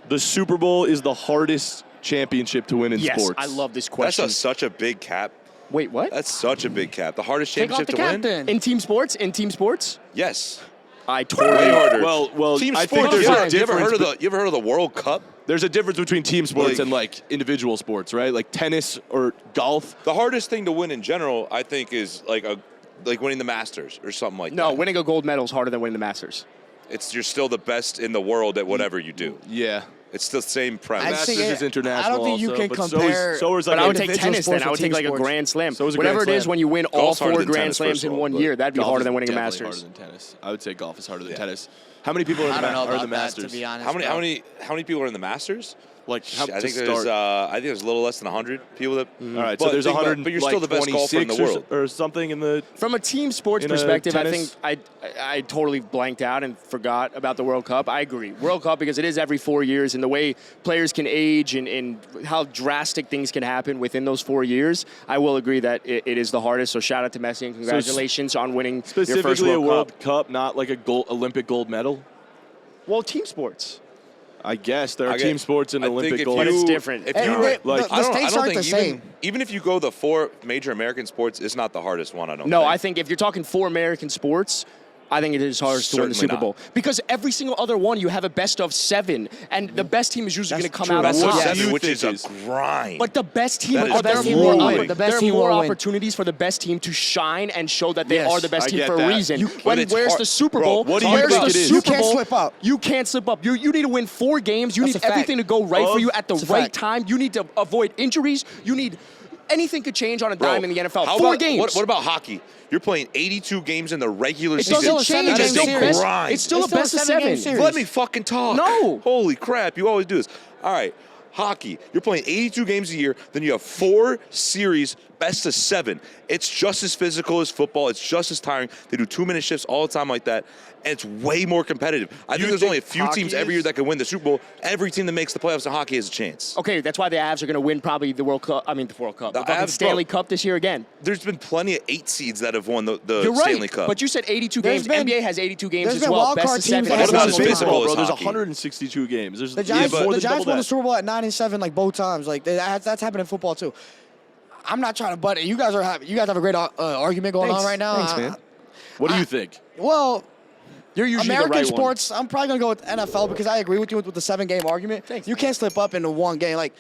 The Super Bowl is the hardest championship to win in yes, sports. I love this That's question. such a big cap. Wait, what? That's such a big cap. The hardest Take off championship the to cap win? then. In team sports? In team sports? Yes. I Way totally. harder. Well, Team I sports. think there's you a ever, you ever difference. heard of the? You ever heard of the World Cup? There's a difference between team sports Like- and like individual sports, right? Like tennis or golf. The hardest thing to win in general, I think, is like winning the Masters or something like No, that. winning a gold medal is harder than winning the Masters. You're still the best in the world at whatever you do. Yeah. It's the same premise. I Masters think is international. I don't think you also, can but compare. So is But like I a would take individual tennis then. sports I would with take team like a sports. Grand Slam. So is a Whatever Grand it is Slam. when you win all Golf's harder 4 than Grand tennis, Slams first in of all, one but year. That'd be Golf harder is than winning a definitely Masters. harder than tennis. I would say golf is harder than tennis. How many people are I in don't know the about that, Masters? to be honest. How many? bro. How many people are in the Masters? Like how, I to think start? there's a little less than 100 people that. All right, so But there's think about- 100. but you're still the best golfer in the 26 world. or something in the. From a team sports In a perspective, I think tennis? I totally blanked out and forgot about the World Cup. I agree. World Cup because it is every 4 years, and the way players can age and how drastic things can happen within those 4 years, I will agree that it is the hardest. So shout out to Messi and congratulations on winning your first Specifically, a World World Cup. Cup, not like a Olympic gold medal. Well, team sports. I guess there are I get- team sports and I think Olympic if gold. But it's you- different. If Hey, you wait, like- the I don't stakes aren't think the same. even if you go the 4 major American sports, it's not the hardest one. I don't. No, think. I think if you're talking 4 American sports, I think it is hardest to win the Certainly Super Bowl because every single other one you have a best of 7, and the best team is usually going to come out on Best of top. 7, which think is a grind. But the best team, That is there are grueling. more, The best there are team more will win. opportunities for the best team to shine and show that they Yes, are the best I team get for a that. reason. But Where's it's hard- the Super Bro, Bowl? what do you Where's think the it is? Super You can't Bowl? slip up. You can't slip up. You need to win 4 games. You That's need a fact. everything to go right for you at the That's a right fact. time. You need to avoid injuries. You need anything could change on a dime in the NFL. How 4 about, games. What about hockey? You're playing 82 games in the regular It season. doesn't change. That It's is still, a series. grind. it's still a It's still best a of 7-game 7. series. Let me fucking talk. No. Holy crap, you always do this. All right, hockey. You're playing 82 games a year, then you have 4 series, best of 7. It's just as physical as football. It's just as tiring. They do 2-minute shifts all the time like that, and it's way more competitive. I think there's only a few hockey teams every year is- that can win the Super Bowl. Every team that makes the playoffs in hockey has a chance. Okay, that's why the Avs are going to win probably the World Cup. I mean, the World Cup. The The fucking Avs, Stanley bro. Cup this year again. There's been plenty of 8 seeds that have won the You're right, Stanley Cup. but you said 82 There's games. been- NBA has 82 games there's as been well. wild Best card of teams 7. that What about as Bro, physical as There's hockey? 162 games. There's The Giants, but- the Giants double won the that. Super Bowl at 9-7, like both times. Like that's happened in football too. I'm not trying to butt it. You guys have a great argument going on right now. Thanks, man. What do you think? Well, You're usually American the right sports, I'm probably gonna go with NFL because I agree with you with the 7-game argument. Thanks, You man. can't slip up into one game. Like,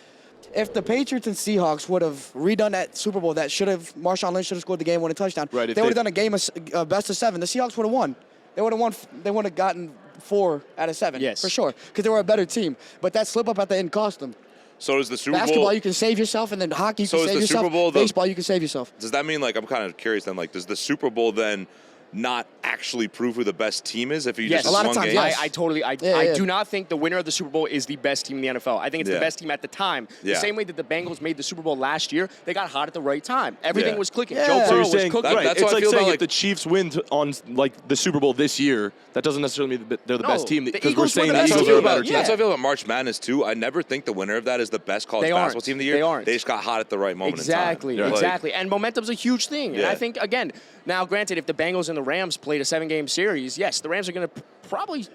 if the Patriots and Seahawks would have redone that Super Bowl, that should have Marshawn Lynch should have scored the game-winning touchdown. Right, if They would have they- done a game of best of 7. The Seahawks would have won. They would have won. They would have gotten 4 out of 7. Yes. for sure, because they were a better team. But that slip up at the end cost them. So does the Super Basketball, Bowl? you can save yourself, and then hockey, you So can is save the yourself. Super Bowl the- Baseball, you can save yourself. Does that mean, like, I'm kind of curious then, like, does the Super Bowl then not actually prove who the best team is if you Yes. just A lot lose of one times, game? yes. I totally, I Yeah. do not think the winner of the Super Bowl is the best team in the NFL. I think it's Yeah. the best team at the time. Yeah. The same way that the Bengals made the Super Bowl last year, they got hot at the right time. Everything Yeah. was clicking. Yeah. Joe So Burrow So you're was saying, cooking. right? That's It's how I like feel saying about, if the Chiefs win on like the Super Bowl this year, that doesn't necessarily mean that they're the No, best team the because we're Eagles were saying the the best Eagles team. are a better Yeah. team. That's how I feel about March Madness too. I never think the winner of that is the best college They basketball aren't. team of the year. They aren't. They just got hot at the right moment Exactly, in time. exactly. And momentum's a huge thing. And Yeah. I think, again, now granted, if the Bengals and the Rams played a 7-game series, yes, the Rams are going to probably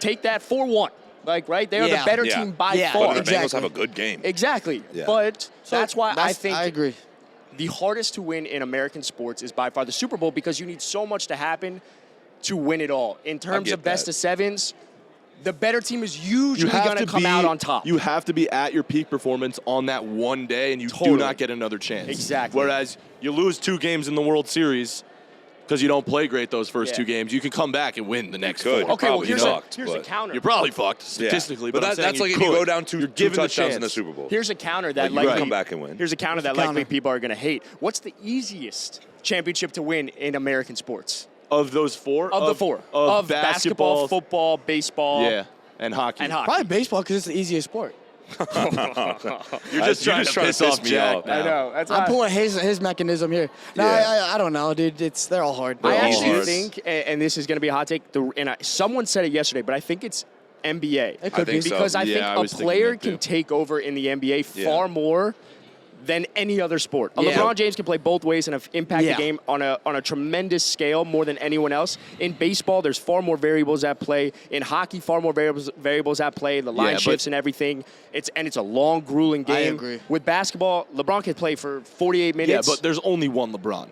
take that 4-1. Like, right? They are Yeah. the better Yeah. team by Yeah. But far. the Exactly. Bengals have a good game. Exactly. Yeah. But that's why I think I agree. the hardest to win in American sports is by far the Super Bowl because you need so much to happen to win it all. In terms get of best that. of 7s, the better team is usually You have going to to come be out on top. You have to be at your peak performance on that one day, and you Totally. do not get another chance. Exactly. Whereas you lose 2 games in the World Series because you don't play great those first Yeah. 2 games. You can come back and win the next could. 4. Okay, well, Probably here's sucked, a but- counter. You're probably fucked Yeah. statistically, but I'm that, saying that's like you if you could. go down two You're given the touchdowns in the chance. Super Bowl. Here's a counter that you likely can come back and win. Here's a counter that What's the likely counter? people are going to hate. What's the easiest championship to win in American sports? Of those 4? Of the 4. Of basketball, football, baseball. Yeah, and hockey. And hockey. Probably baseball because it's the easiest sport. You're just trying to piss off me Jack off. now. I know. That's I'm why- pulling his mechanism here. No, Yeah. I don't know, dude. They're all hard. I all actually hard. think, and this is going to be a hot take, someone said it yesterday, but I think it's NBA. It could think be. so. Because I Yeah, I think was a thinking player that too. can take over in the NBA Yeah. far more than any other sport. Yeah. LeBron James can play both ways and have impact Yeah. the game on a tremendous scale more than anyone else. In baseball, there's far more variables at play. In hockey, far more variables at play. The line Yeah, shifts and everything. It's a long, grueling I game. agree. With basketball, LeBron can play for 48 Yeah, minutes. but there's only one LeBron.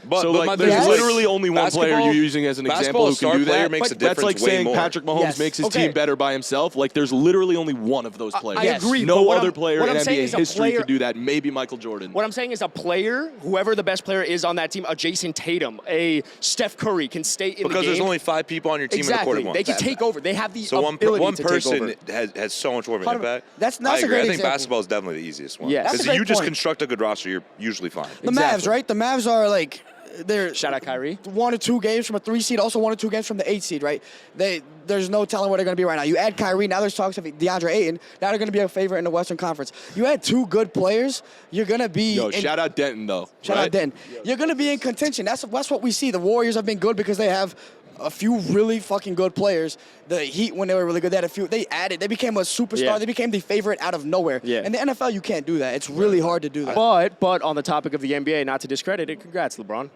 But, So, but like, my there's thing is, literally only one player basketball- you're using as an basketball, example who a star can do player that. makes a That's difference like way saying more. Patrick Mahomes Yes. makes his Okay. team better by himself. Like, there's literally only one of those players. I agree, No but what other I'm- player what in I'm saying NBA is a history player- could do that. Maybe Michael Jordan. What I'm saying is a player, whoever the best player is on that team, a Jason Tatum, a Steph Curry, can stay in the Because game. there's only 5 people on your team in the exactly. court at once. They can take over. They have the So one ability one to take person over. has so much more of an 100%. impact. That's I a agree. great I think example. basketball is definitely the easiest one. Yes. That's a Because great you just point. construct a good roster, you're usually fine. The Exactly. Mavs, right? The Mavs are like they're Shout out Kyrie. 1 or 2 games from a 3 seed, also 1 or 2 games from the 8 seed, right? There's no telling where they're going to be right now. You add Kyrie, now there's talks of DeAndre Ayton. Now they're going to be a favorite in the Western Conference. You add 2 good players, you're going to be. Yo, shout out Denton, though. Shout right? out Denton. You're going to be in contention. That's what we see. The Warriors have been good because they have a few really fucking good players. The Heat, when they were really good, they had a few. They became a superstar. Yeah. They became the favorite out of nowhere. Yeah. In the NFL, you can't do that. It's really hard to do that. But on the topic of the NBA, not to discredit it, congrats, LeBron.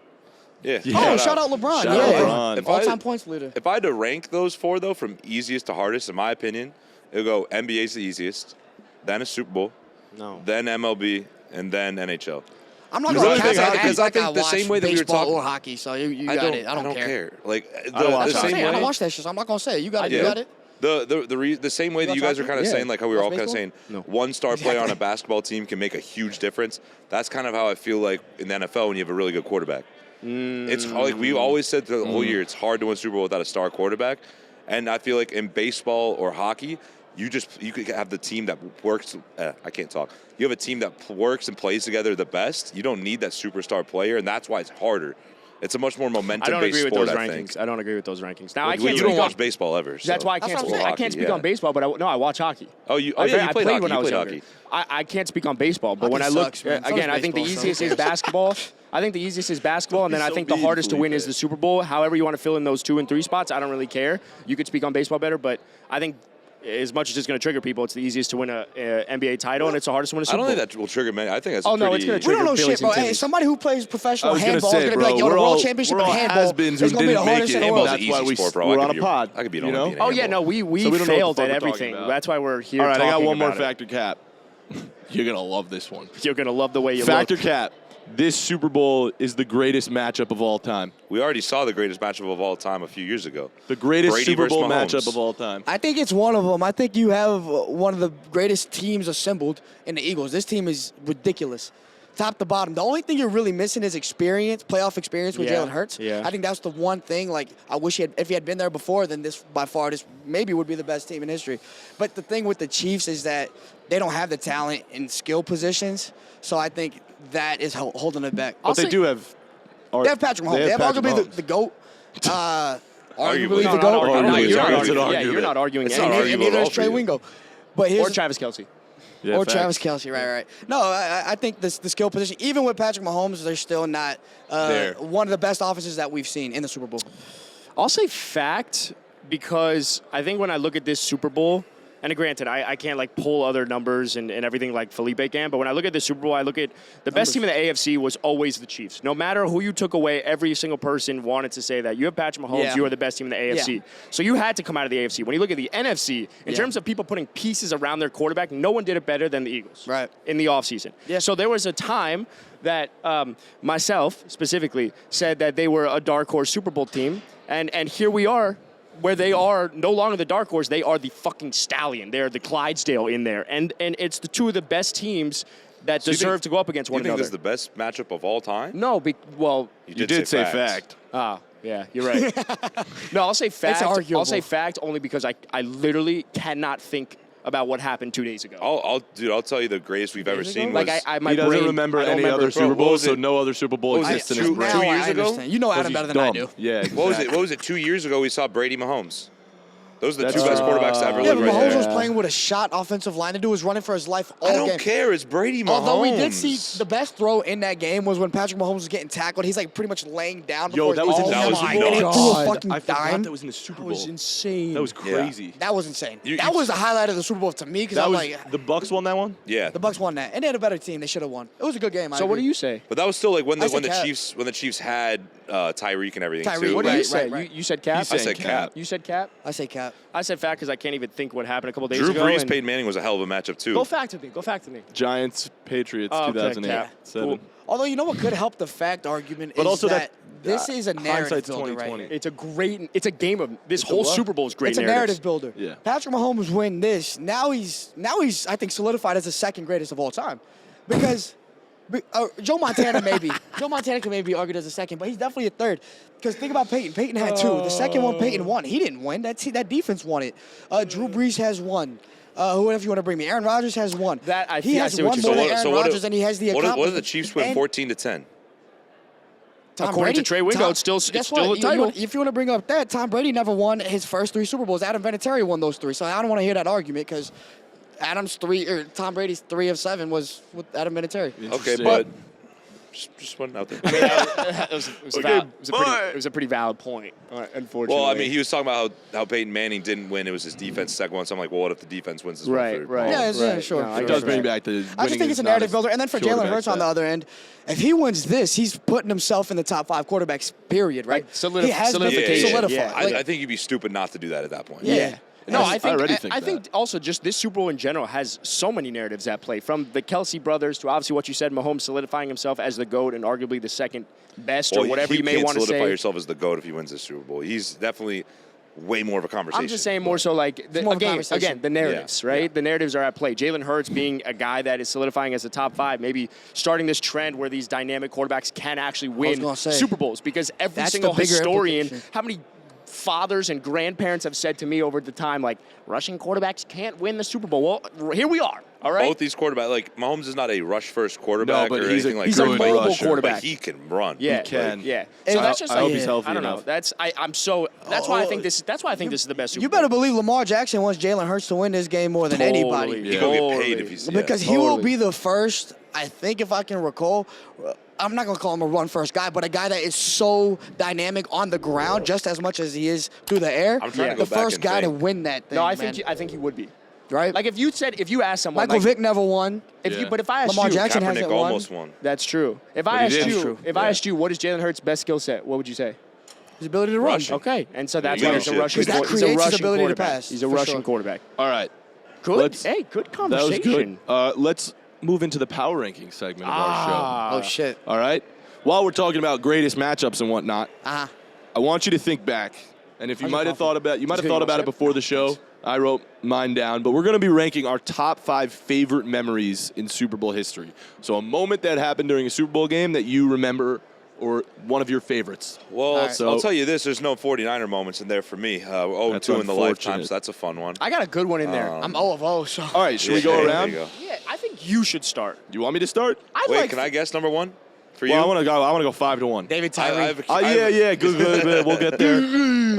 Yeah. Oh, shout out LeBron. Shout yeah. out LeBron. If I- All-time points leader. If I had to rank those 4, though, from easiest to hardest, in my opinion, it would go NBA's the easiest, then a Super Bowl, No. then MLB, and then NHL. I'm not You going really to think count hockey? that Because I like think the watch same way that we were baseball talking- or hockey. So you got it. I don't care. Like I don't watch the That's what I'm same saying. I don't way. watch that shit, so I'm not going to say it. You got it. Yeah. You got it. The same way that you guys are kind of Yeah. saying, like how we were all Watch kind of baseball? saying, one star player on a Exactly. basketball team can make a huge difference. That's kind of how I feel like in the NFL when you have a really good quarterback. It's like we always said the whole year, it's hard to win Super Bowl without a star quarterback. And I feel like in baseball or hockey, you could have the team that works. I can't talk. You have a team that works and plays together the best. You don't need that superstar player, and that's why it's harder. It's a much more I don't momentum-based agree with sport, those I rankings. think. I don't agree with those rankings. Now I Like, can't. you don't speak watch on, baseball ever. That's so. why I That's can't. what I'm saying. I can't speak Yeah. on baseball, but I watch hockey. Oh, you I played hockey. when I You was played younger. hockey. I can't speak on baseball, but Hockey when I look sucks, man. So again, does I think the baseball, so- easiest is basketball. I think the easiest is basketball, and then I so think the mean, hardest to win Felipe. is the Super Bowl. However, you want to fill in those 2 and 3 spots, I don't really care. You could speak on baseball better, but I think as much as it's going to trigger people, it's the easiest to win a NBA title, and it's the hardest to win a I Super don't Bowl. think that will trigger many. I think that's Oh, no, pretty, it's gonna We trigger don't know Phillies shit, bro. and Hey, Timmies. somebody who plays I professional was gonna handball say, is going to be bro, like, yo, the we're world all- championship we're in all handball is has-beens going who to be the didn't make hardest it. in the Handball's world. an That's why easy we- sport, bro. we're I on could a be pod, I could be you on know? a Oh yeah, no, we So we don't know what the failed fuck at we're talking everything. about. That's why we're here. All right, I got talking one more about it. factor cap. You're going to love this one. You're gonna love the way you Factor look. cap. This Super Bowl is the greatest matchup of all time. We already saw the greatest matchup of all time a few years ago. The greatest Brady Super versus Bowl Mahomes. matchup of all time. I think it's one of them. I think you have one of the greatest teams assembled in the Eagles. This team is ridiculous. Top to bottom. The only thing you're really missing is experience, playoff experience with Yeah, Jalen Hurts. yeah. I think that's the one thing. Like, I wish if he had been there before, then this, by far, this maybe would be the best team in history. But the thing with the Chiefs is that they don't have the talent in skill positions. So I think that is holding it back. But they do have. They have Patrick Mahomes. They have Patrick arguably Mahomes. the GOAT. Arguably Arguably. the No, GOAT. no, no, Arguably. you're not It's an arguing. Yeah, argument. you're not arguing It's not anything. arguable And neither at is all for Trey you. Wingo. But here's Or Travis Kelce. Yeah, or facts. Travis Kelce, right. No, I think the skill position, even with Patrick Mahomes, they're still not There. one of the best offenses that we've seen in the Super Bowl. I'll say fact because I think when I look at this Super Bowl, and granted, I can't like pull other numbers and everything like Felipe can, but when I look at the Super Bowl, I look at the best team in the AFC was always the Chiefs. No matter who you took away, every single person wanted to say that you have Patrick Mahomes, Yeah. you are the best team in the AFC. Yeah. So you had to come out of the AFC. When you look at the NFC, in terms of people putting pieces around their quarterback, no one did it better than the Eagles Right. in the offseason. Yeah. So there was a time that myself specifically said that they were a dark horse Super Bowl team, and here we are, where they are no longer the dark horse, they are the fucking stallion. They're the Clydesdale in there, and it's the two of the best teams that So you deserve think- to go up against one You think another. this is the best matchup of all time? No, well, You did say fact. yeah, you're right. No, I'll say fact. I'll arguable. say fact only because I literally cannot think about what happened 2 days ago. I'll tell you the greatest we've ever seen like was my He doesn't brain, remember I don't any remember. other Super what Bowl, was so it? no other Super Bowl What was it, exists in his two- brain. two Now years I ago? understand. You know Adam He's better than I dumb. do. Yeah, What was it? What was it? 2 years ago, we saw Brady Mahomes. Those are the That's two best quarterbacks to ever Yeah, live but right Mahomes there. was playing with a shot offensive line to do was running for his life all I don't game. care. It's Brady Mahomes. Although we did see the best throw in that game was when Patrick Mahomes was getting tackled. He's like pretty much laying down. Yo, before that was his- in the oh Super my Bowl. God. And he threw a God. fucking I forgot dime. that was in the Super That Bowl. was insane. That was crazy. That was insane. You- That was the highlight of the Super Bowl to me because That I'm was like, the Bucks won that one. Yeah. the Bucks won that, and they had a better team. They should have won. It was a good game. So what do you say? But that was still like when I the said Cap. Chiefs had Tyreek and everything Tyreek, too. What do you Right, say? right. You said cap? He's I saying said Cap. You said cap? I say Cap. I said fact because I can't even think what happened a couple days Drew ago. Brees, and- Peyton Manning was a hell of a matchup too. Go fact to me. Go fact to me. Giants, Patriots, Oh, okay, 2008, Cap. 7. Cool. Although you know what could help the fact argument But is also that that, this is a narrative hindsight's builder right 2020. here. It's a game of this a whole what? Super Bowl is great. It's a narratives. narrative builder. Yeah. Patrick Mahomes win this. Now he's I think solidified as the second greatest of all time, because Joe Montana maybe Joe Montana could maybe be argued as a second, but he's definitely a third. Because think about Peyton. Peyton had two. The second one Peyton won. He didn't win. That defense won it. Drew Brees has one. Whoever you want to bring me, Aaron Rodgers has one. He I has see what one you're more saying. than Aaron Rodgers, and he has the What accomplishment. did the Chiefs win? And 14-10. Tom According to Brady- Trey Wingo, Tom- it's still guess a what? title. If you want to bring up that, Tom Brady never won his first 3 Super Bowls. Adam Vinatieri won those 3. So I don't want to hear that argument because Tom Brady's 3 of 7 was with Adam Vinatieri. Okay, Interesting. but just went out there. It was Okay, it was a pretty valid point, unfortunately. Well, I mean, he was talking about how Peyton Manning didn't win. It was his defense second one. So I'm like, well, what if the defense wins this one? Right, for right. Yeah, it's- right. sure, No, I sure, It get does it. bring me back to I just winning think is it's a not narrative as builder. And then for Jalen quarterback Hurts on the stat. other end, if he wins this, he's putting himself in the top 5 quarterbacks, period, right? Like he has been solidification. solidified. Yeah. Like, I think you'd be stupid not to do that at that point. Yeah. No, I already think think I that. think also just this Super Bowl in general has so many narratives at play. From the Kelsey brothers to obviously what you said, Mahomes solidifying himself as the GOAT and arguably the second best or whatever you may want to can't solidify say. yourself as the GOAT if he wins the Super Bowl. He's definitely way more of a conversation. I'm just saying more so like, more of a conversation. again, the narratives, right? Yeah. The narratives are at play. Jalen Hurts being a guy that is solidifying as a top 5, maybe starting this trend where these dynamic quarterbacks can actually win Super Bowls because every single historian, how many fathers and grandparents have said to me over the time, like, rushing quarterbacks can't win the Super Bowl. Well, here we are. All right. Both these quarterbacks, like Mahomes is not a rush-first quarterback or anything like that. He's a mobile quarterback. But he can run. Yeah, he can. Yeah. So that's just I hope he's healthy I don't enough. know. That's why I think this. That's why I think this is the best Super Bowl. You better believe Lamar Jackson wants Jalen Hurts to win this game more than anybody. He's gonna get paid if he's because he will be the first. I think if I can recall. I'm not going to call him a run-first guy, but a guy that is so dynamic on the ground just as much as he is through the air. I'm trying to go the first guy to win that thing. No, I think he would be. Right? Like if you asked someone, Michael Vick never won. But if I asked Lamar you, Jackson hasn't won. almost won. That's true. If I asked you, what is Jalen Hurts' best skill set? What would you say? His ability to run. Rushing. Okay, and so that's Yeah, why he's a rushing. That He's a creates his rushing ability to quarterback. pass, He's a for rushing sure. quarterback. All right. Good. Good conversation. That was good. Let's move into the power ranking segment of our show. Oh, shit. All right. While we're talking about greatest matchups and whatnot, I want you to think back. And if you might have thought about it before the show, I wrote mine down. But we're going to be ranking our top 5 favorite memories in Super Bowl history. So a moment that happened during a Super Bowl game that you remember or one of your favorites. Well, I'll tell you this. There's no 49er moments in there for me. 0-2 in the lifetime, so that's a fun one. I got a good one in there. I'm 0-0, so. All right, should we go around? There you go. Yeah, I think you should start. Do you want me to start? Wait, can I guess number 1? For you? Well, I want to go 5-1. David Tyree. Good. We'll get there.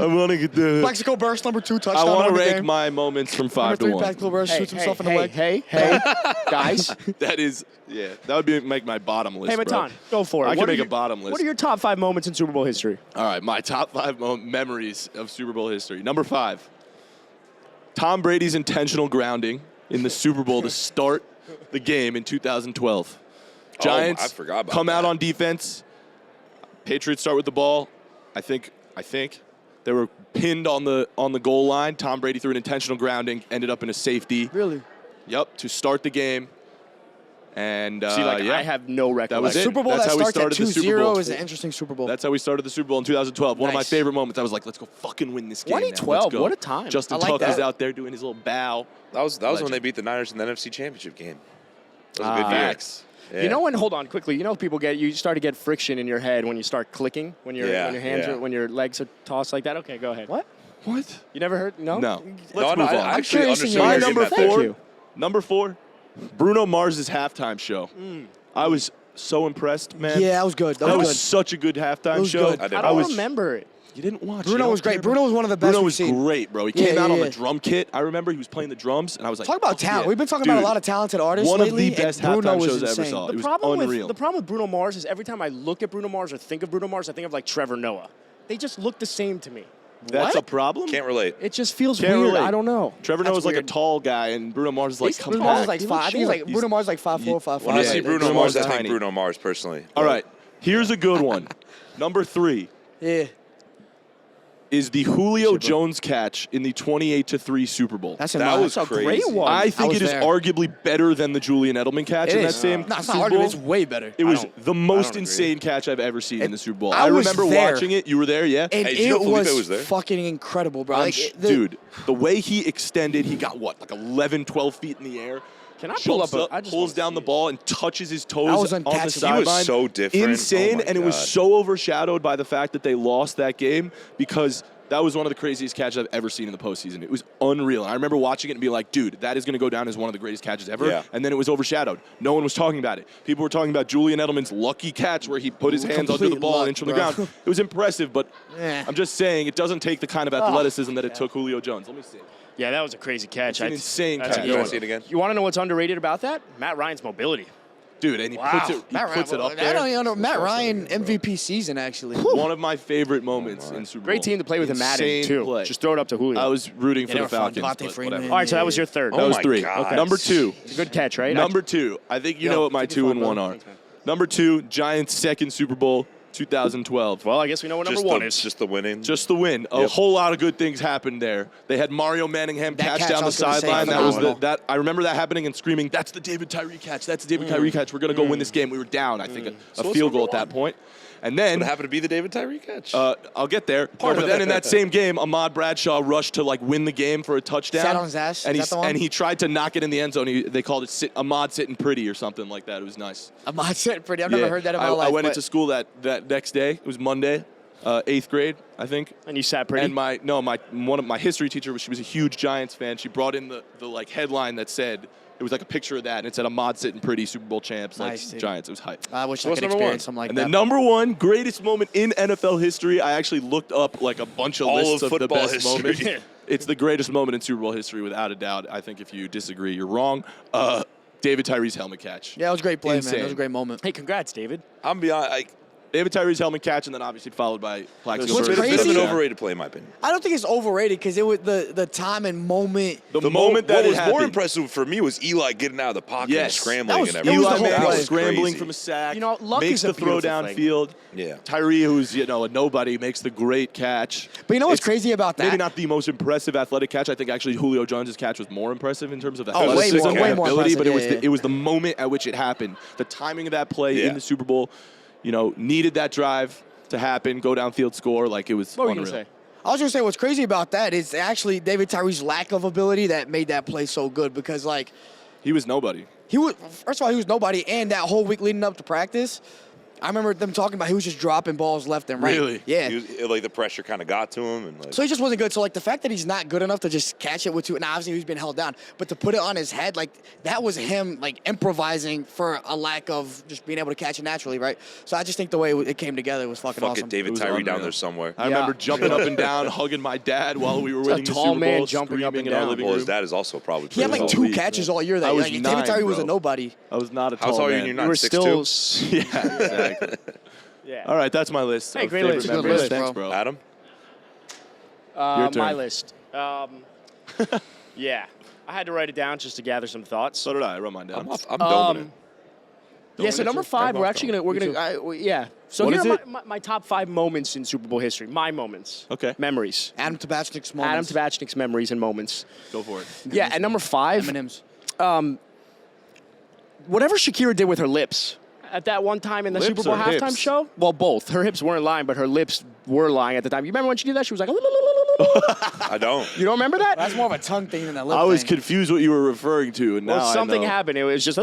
I want to get there. Mexico Burst, number 2 touchdown. I want to rank game. my moments from 5 to 1. Number 3, Mexico Burst shoots himself in the leg. Hey, guys. That would make my bottom list. Hey, Matan, go for it. I can make a bottom list. What are your top 5 moments in Super Bowl history? All right, my top 5 memories of Super Bowl history. Number 5, Tom Brady's intentional grounding in the Super Bowl to start the game in 2012. Giants I forgot about come out that. on defense. Patriots start with the ball. I think they were pinned on the goal line. Tom Brady threw an intentional grounding, ended up in a safety. Really? Yep, to start the game. And I have no recollection. That was it. Super Bowl That's that how we starts at started the Super Bowl. 2-0 is an interesting Super Bowl. That's how we started the Super Bowl in 2012. One of my Nice. favorite moments. I was like, let's go fucking win this game. 2012, Let's go. what a time. Justin I like Tucker's that. out there doing his little bow. That was when they beat the Niners in the NFC Championship game. That was a good year. Facts. Yeah. You know when? Hold on, quickly. You know you start to get friction in your head when you start clicking when your hands when your legs are tossed like that. Okay, go ahead. What? You never heard? No. No. Let's move on. I actually curious understood in where your- you're My getting number that. you. Number 4, Bruno Mars's halftime show. I was so impressed, man. Yeah, that was good. That was good. such a good halftime was show. good. I don't remember it. You didn't watch. Bruno You was don't great. care Bruno was one of the best Bruno we've was seen. great, bro. He Yeah, came out on yeah. the drum kit. I remember he was playing the drums, and I was like, Talk about fuck talent. yeah. We've been talking about a Dude, lot of talented artists one lately. of the best and Bruno halftime was shows I ever insane. saw. It was The unreal. problem with Bruno Mars is every time I look at Bruno Mars or think of Bruno Mars, I think of like Trevor Noah. They just look the same to me. That's a problem? Can't relate. It just feels Can't weird. relate. I don't know. Trevor That's Noah's like a weird. tall guy, and Bruno Mars is like Bruno Mars is compact. like He 5. I looks think he's short. like Bruno Mars is like 5'4", 5'5". When I see Yeah, Bruno Bruno Mars, Mars I is think tiny. Bruno Mars personally. All right, here's a good one. Number 3 Yeah. is the Julio Jones catch in the 28-3 Super Bowl. That's in That my, was That's a crazy. great one. I think was it is there. arguably better than the Julian Edelman catch It in is. that same No, it's not Super arguable. Bowl. It's way better. It was the most agree. insane catch I've ever seen in the Super Bowl. I I was remember there. watching it. You were there, yeah? And Hey, did you know it Felipe was there? fucking incredible, bro. Like, Dude, the way he extended, he got what, like 11, 12 feet in the air. Can I pull Jumps up? I just pulls wanna down see the it. ball and touches his toes That was on the uncatchable. He sideline. was so different. Insane, Oh my and it was God. so overshadowed by the fact that they lost that game because that was one of the craziest catches I've ever seen in the postseason. It was unreal. I remember watching it and being like, dude, that is going to go down as one of the greatest catches ever. Yeah. And then it was overshadowed. No one was talking about it. People were talking about Julian Edelman's lucky catch where he put his hands under the Complete ball luck, and inch from the bro. ground. It was impressive, but Eh. I'm just saying it doesn't take the kind of athleticism that it took Julio Jones. Let me see. Yeah, that was a crazy catch. It's an insane that's a catch. good You one. want to see it again? You want to know what's underrated about that? Matt Ryan's mobility. Dude, and he Wow. puts it up I there. don't even know. Matt Ryan MVP season actually. One of my favorite moments in Super Bowl. Great team to play with in Madden, Insane too. play. Just throw it up to Julio. I was rooting for they the were fun. Falcons. Devontae but Freeman. whatever. All right, so that was your third. That was my 3. God. Number 2. It's a good catch, right? Number 2. I think you know what my 2 and 1 are. Number 2, Giants' second Super Bowl, 2012. Well, I guess we know what number one is. Just the winning. Just the win. A whole lot of good things happened there. They had Mario Manningham catch down the sideline. That was that. I remember that happening and screaming, "That's the David Tyree catch! That's the David Tyree catch! We're gonna go win this game." We were down, I think, a field goal at that point. And then would it happen to be the David Tyree catch? I'll get there. But then in that same game, Ahmad Bradshaw rushed to win the game for a touchdown. Sat on his ass. And he tried to knock it in the end zone. They called it Ahmad sitting pretty or something like that. It was nice. Ahmad sitting pretty. I've never heard that in my life. I went into school that next day. It was Monday, 8th grade, I think. And you sat pretty. And one of my history teacher she was a huge Giants fan. She brought in the headline that said. It was like a picture of that, and it said Ahmad sitting pretty, Super Bowl champs, nice, Giants. It was hype. I wish I could experience something like that. And then number one, greatest moment in NFL history, I actually looked up a bunch of lists of the best moments. It's the greatest moment in Super Bowl history, without a doubt. I think if you disagree, you're wrong. David Tyree's helmet catch. Yeah, it was a great play, Insane. man. It was a great moment. Hey, congrats, David. I'm beyond. David Tyree's helmet catch, and then obviously followed by Plaxico. What's It's crazy? an overrated play, in my opinion. I don't think it's overrated because it was the time and moment. The moment that what it was more happened. impressive for me was Eli getting out of the pocket and scrambling That was- and it was everything. the whole Eli play. Manning scrambling crazy. from a sack. Luck makes is a the throw beautiful thing. downfield. Yeah. Tyree, who's a nobody, makes the great catch. But you know what's It's crazy about that? Maybe not the most impressive athletic catch. I think actually Julio Jones' catch was more impressive in terms of way athleticism more- way and more ability. But impressive, it was the moment at which it happened. The timing of that play Yeah. in the Super Bowl, needed that drive to happen, go downfield, score. It was What were you unreal. going to say? I was going to say what's crazy about that is actually David Tyree's lack of ability that made that play so good because, He was nobody. first of all, he was nobody, and that whole week leading up to practice, I remember them talking about he was just dropping balls left and right. Really? Yeah. He was, the pressure kind of got to him. And So he just wasn't good. So, the fact that he's not good enough to just catch it with two, and obviously he's been held down, but to put it on his head, that was him, improvising for a lack of just being able to catch it naturally, right? So I just think the way it came together was fucking fuck awesome. it, David was Tyree unreal. down there somewhere. I remember jumping up and down, hugging my dad while we were winning the tall Super Bowl, man jumping up screaming and in our down. living Well, room. his dad is also probably He had pretty two elite. catches all year. I was David 9, Tyree was a bro. nobody. I was not a How tall tall are you? man. You're You not were 6'2"? still. Yeah, exactly. Yeah. All right, that's my list. Hey, of great favorite list. Good memories. list, Thanks, bro. bro. Adam? Your turn. My list. Yeah. I had to write it down just to gather some thoughts. So did I. I wrote mine down. I'm dominant. Yeah, so number 5, we're actually Me going too. to, yeah. So What here is are it? my top 5 moments in Super Bowl history. My moments. Okay. Memories. Adam Tabachnik's Adam moments. Tabachnik's memories and moments. Go for it. Yeah, at number 5, M&M's. whatever Shakira did with her lips at that one time in the Lips Super Bowl or halftime hips? show. Well, both. Her hips weren't lying, but her lips were lying at the time. You remember when she did that? She was like, I don't. you don't remember that? That's more of a tongue thing than a lip I was thing. confused what you were referring to, and now Well, something I know. happened. It was just.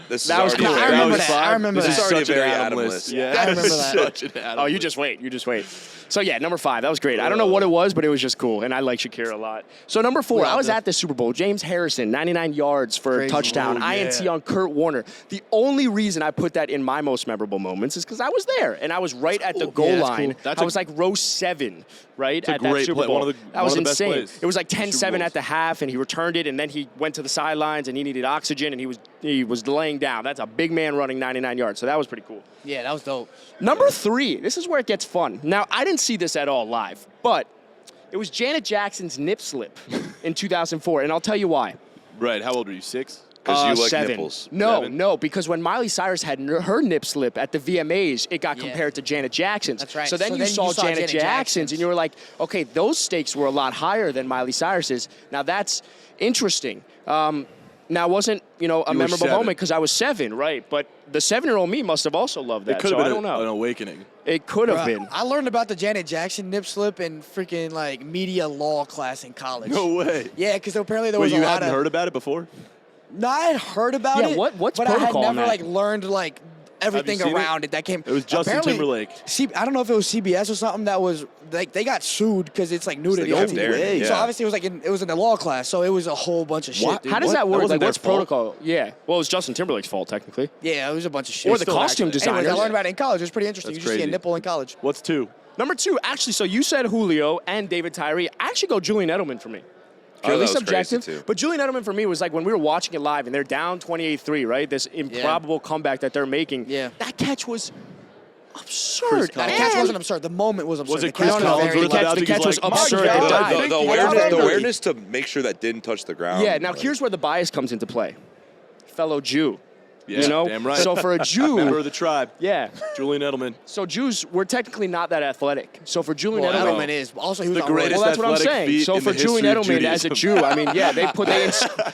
This is That was already cool. a I very- remember was that. I fine. remember This is that. already Such a very an Adam list. list. Yeah, I remember that. Such an Adam Oh, you list. just wait. You just wait. So, yeah, number 5. That was great. I don't know what it was, but it was just cool. And I like Shakira a lot. So, number 4, We all I was do. at the Super Bowl. James Harrison, 99 yards for Crazy. a touchdown. Oh, yeah. INT on Kurt Warner. The only reason I put that in my most memorable moments is because I was there. And I was right at the goal Yeah, that's line. cool. That's I a- was like row 7, right? a At that great Super play. Bowl. One of the- that was one of the best insane. plays It was like in Super 10-7 Bowls. at the half, and he returned it, and then he went to the sidelines, and he needed oxygen, and he was laying down. That's a big man running 99 yards. So that was pretty cool. Yeah, that was dope. Number 3, this is where it gets fun. Now, I didn't see this at all live, but it was Janet Jackson's nip slip in 2004, and I'll tell you why. Right. How old are you? 6? Because you like 7. nipples. No, 7? no, because when Miley Cyrus had her nip slip at the VMAs, it got Yeah. compared to Janet Jackson's. That's right. So then So you then saw you saw Janet Janet Jackson's, Jackson's. and you were like, okay, those stakes were a lot higher than Miley Cyrus's. Now that's interesting. Now, it wasn't, a were memorable 7. moment because I was 7, right? But the 7-year-old me must have also loved that. It could So have I been don't know. an awakening. It could have Bruh, been. I learned about the Janet Jackson nip slip in freaking media law class in college. No way. Yeah, because apparently there Wait, was you a lot hadn't of. heard about it before? No, I had heard about Yeah, it. what's but I had protocol on never that? learned everything seen it? around it that came. It was Justin apparently, Timberlake. I don't know if it was CBS or something that was they got sued because it's nudity. got on TV. dared, So yeah. obviously it was in the law class, so it was a whole bunch of shit. What? Dude. How does that That work? wasn't What's their fault. protocol? Yeah. Well, it was Justin Timberlake's fault, technically. Yeah, it was a bunch of shit. Or the Still, costume actually. designers. Anyways, I learned about it in college. It was pretty interesting. That's you just see a crazy. nipple in college. What's 2? Number 2, actually, so you said Julio and David Tyree. I actually go Julian Edelman for me. Oh, that Purely was crazy, subjective. too. But Julian Edelman for me was like when we were watching it live and they're down 28-3, right? This improbable comeback that they're making. Yeah. That catch was absurd. Chris That Collins. catch And- wasn't absurd. The moment was absurd. Was it The Chris catch was Collins very with lucky. that? The catch was He's like, "My absurd. God." It died. The awareness to make sure that didn't touch the ground. Yeah, now here's where the bias comes into play. Fellow Jew. Yeah, you know? damn right. So for a Jew, Member of the tribe. yeah. Julian Edelman. So Jews, we're technically not that athletic. So for Julian Well, Edelman, Edelman is. Also, he was The on greatest well, that's what I'm athletic saying. feat So in for the Julian history of Edelman as a Judaism. Jew, I mean, yeah,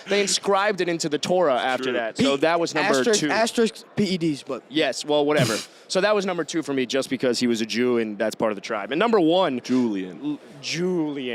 they inscribed it into the Torah after True. that. So that was number asterisk, 2. Asterisk PEDs, but Yes, well, whatever. So that was number 2 for me, just because he was a Jew and that's part of the tribe. And number 1, Julian.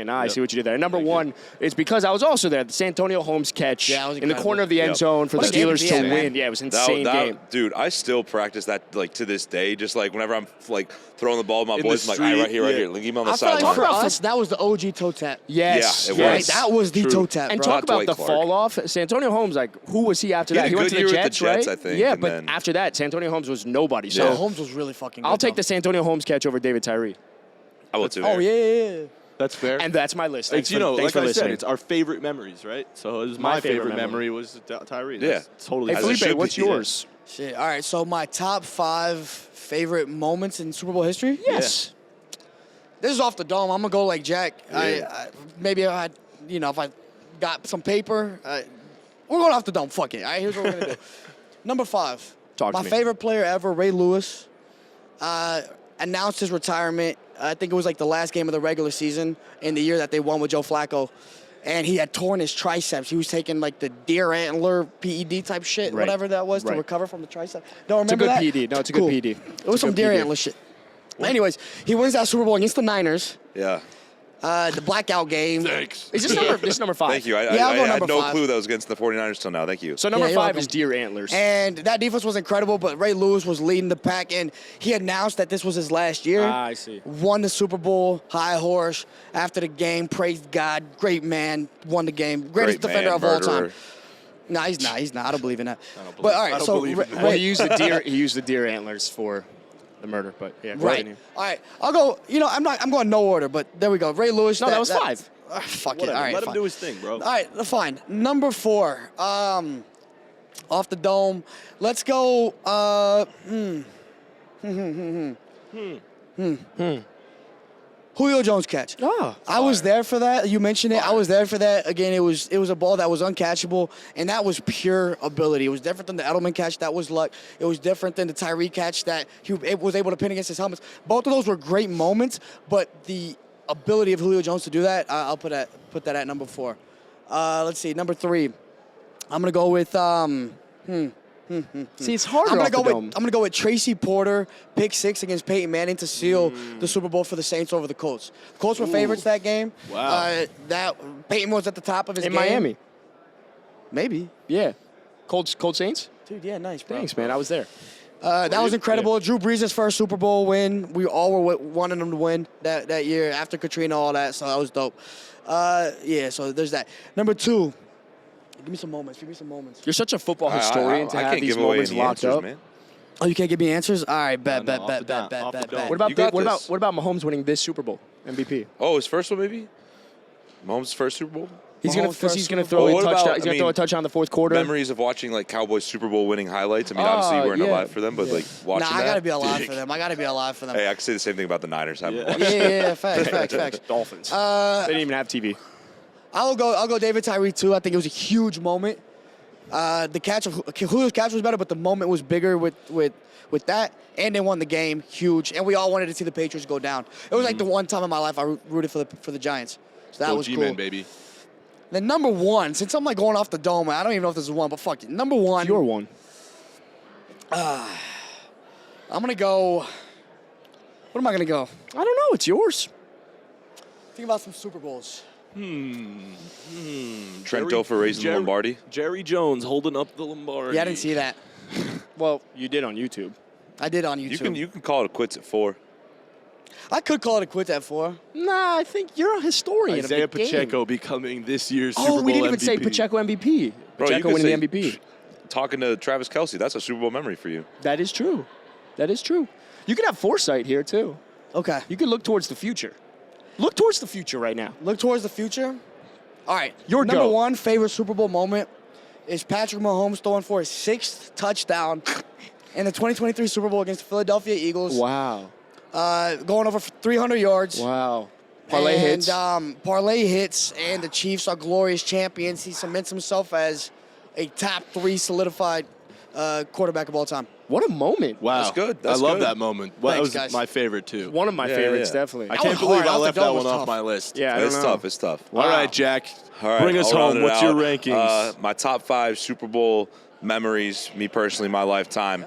I see what you did there. And number 1 is because I was also there. The San Antonio Holmes catch Yeah, that was in the incredible. corner of the end Yep. zone for the What a game Steelers he to had, win. man. Yeah, it was an insane game. Dude, I still practice that like to this day. Just like whenever I'm like throwing the ball with my In boys, the I'm like, right street, here, right yeah. here. Like, give me on the I feel like sideline. for about us, that was the OG toe tap. Yes, Yeah, it yes. was. That was the True. toe tap, And bro. talk about Dwight the Clark. fall off. San Antonio Holmes, like, who was he after He that? had a He went good to year the with the Jets, Jets, right? I think, Yeah, and but then- after that, San Antonio Holmes was nobody. So Yeah, Holmes was really fucking good. I'll take though. the San Antonio Holmes catch over David Tyree. I will too. Oh, yeah. That's fair. And that's my list. It's, Thanks for like I listening. said, it's our favorite memories, right? So it was My my favorite favorite memory. memory was Tyree. Yeah. That's totally Hey, As it Felipe, should what's be, yeah. yours? Shit. All right, so my top 5 favorite moments in Super Bowl history? Yes. This is off the dome. I'm going to go like Jack. Yeah. Maybe if I got some paper. We're going off the dome. Fuck it. All right, here's what we're going to do. Number 5. Talk to my me. favorite player ever, Ray Lewis, announced his retirement. I think it was like the last game of the regular season in the year that they won with Joe Flacco. And he had torn his triceps. He was taking like the deer antler PED type shit, Right. whatever that was, Right. to recover from the tricep. Don't It's a remember good that? PD. No, it's a good Cool. PD. It It's was a some good deer PD. antler shit. Anyways, he wins that Super Bowl against the Niners. Yeah. The blackout game. Thanks. Is this number 5? Thank you. Yeah, I I'll go had number no 5. clue that was against the 49ers till now. Thank you. So number Yeah, you're 5 is welcome. deer antlers. And that defense was incredible, but Ray Lewis was leading the pack, and he announced that this was his last year. I see. Won the Super Bowl, high horse. After the game, praised God. Great man, won the game. Greatest Great defender man, of all murderer. time. Nah, he's not. He's not. I don't believe in that. don't But all I right, don't so believe in that. Well, he used the deer antlers for the murder, but yeah. right. continue. All right, I'll go. I'm going no order, but there we go. Ray Lewis. No, that was 5. Fuck it. Whatever. All right, Let him fine. do his thing, bro. All right, fine. Number 4, off the dome. Let's go. Julio Jones catch. Oh, I was there for that. You mentioned it. I was there for that. Again, it was a ball that was uncatchable, and that was pure ability. It was different than the Edelman catch. That was luck. It was different than the Tyree catch that he was able to pin against his helmets. Both of those were great moments, but the ability of Julio Jones to do that, I'll put that at number 4. Let's see, number 3. I'm gonna go with See, it's harder I'm off the gonna dome. go with Tracy Porter, pick 6 against Peyton Manning to seal the Super Bowl for the Saints over the Colts. The Colts were favorites that game. Wow. That Peyton was at the top of his In game. Miami. Maybe. Yeah. Cold Saints? Dude, yeah, nice, bro. Thanks, man. I was there. That was incredible. Drew Brees' first Super Bowl win. We all were wanting him to win that year after Katrina, all that. So that was dope. Yeah, so there's that. Number 2. Give me some moments. You're such a football historian to I have can't these give away moments any locked answers, up. man. Oh, you can't give me answers? All right, bet. off the dome. What about You got what this. about Mahomes winning this Super Bowl MVP? Oh, his first one, maybe? Mahomes' first Super Bowl? He's Mahomes' first gonna Super throw Bowl. a What touchdown. about- He's gonna I throw a mean, touchdown in the fourth quarter. Memories of watching like Cowboys Super Bowl winning highlights. I mean, obviously you weren't yeah. alive for them, but like watching Nah, that. I gotta be alive Dick. for them. Hey, I can say the same thing about the Niners. I haven't watched. Yeah, facts. Dolphins. They didn't even have TV. I'll go David Tyree too. I think it was a huge moment. The catch of Julio's catch was better, but the moment was bigger with that, and they won the game, huge. And we all wanted to see the Patriots go down. It was like the one time in my life I rooted for the Giants. So that was cool. G-Man, baby. Then number 1, since I'm like going off the dome, I don't even know if this is one, but fuck it. Number 1, Your one. I'm gonna go. What am I gonna go? I don't know. It's yours. Think about some Super Bowls. Trent Jerry- Dilfer raising Jerry- Lombardi. Jerry Jones holding up the Lombardi. Yeah, I didn't see that. Well, you did on YouTube. I did on YouTube. You can call it quits at 4. I could call it a quit at 4. Nah, I think you're a historian Isaiah of the game. Pacheco becoming this year's Super Oh, Bowl we didn't even say MVP. Pacheco MVP. Bro, you Pacheco could winning the say- MVP. Talking to Travis Kelce, that's a Super Bowl memory for you. That is true. That is true. You can have foresight here too. Okay. You can look towards the future. Look towards the future right now. Look towards the future. All right. Your number go. 1 favorite Super Bowl moment is Patrick Mahomes throwing for his 6th touchdown in the 2023 Super Bowl against the Philadelphia Eagles. Wow. Going over for 300 yards. Wow. Parlay hits. Parlay hits, and the Chiefs are glorious champions. He cements himself as a top 3 solidified quarterback of all time. What a moment. Wow. That's good. That's I love good. that moment. Well, Thanks, that was guys. my favorite, too. One of my favorites, definitely. I That can't was believe hard. I I left thought that that one was off tough. my list. Yeah, I don't It's know. tough. It's tough. All right, Jack. All right, Bring us I'll home. round it What's your out. rankings? My top 5 Super Bowl memories, me personally, my lifetime.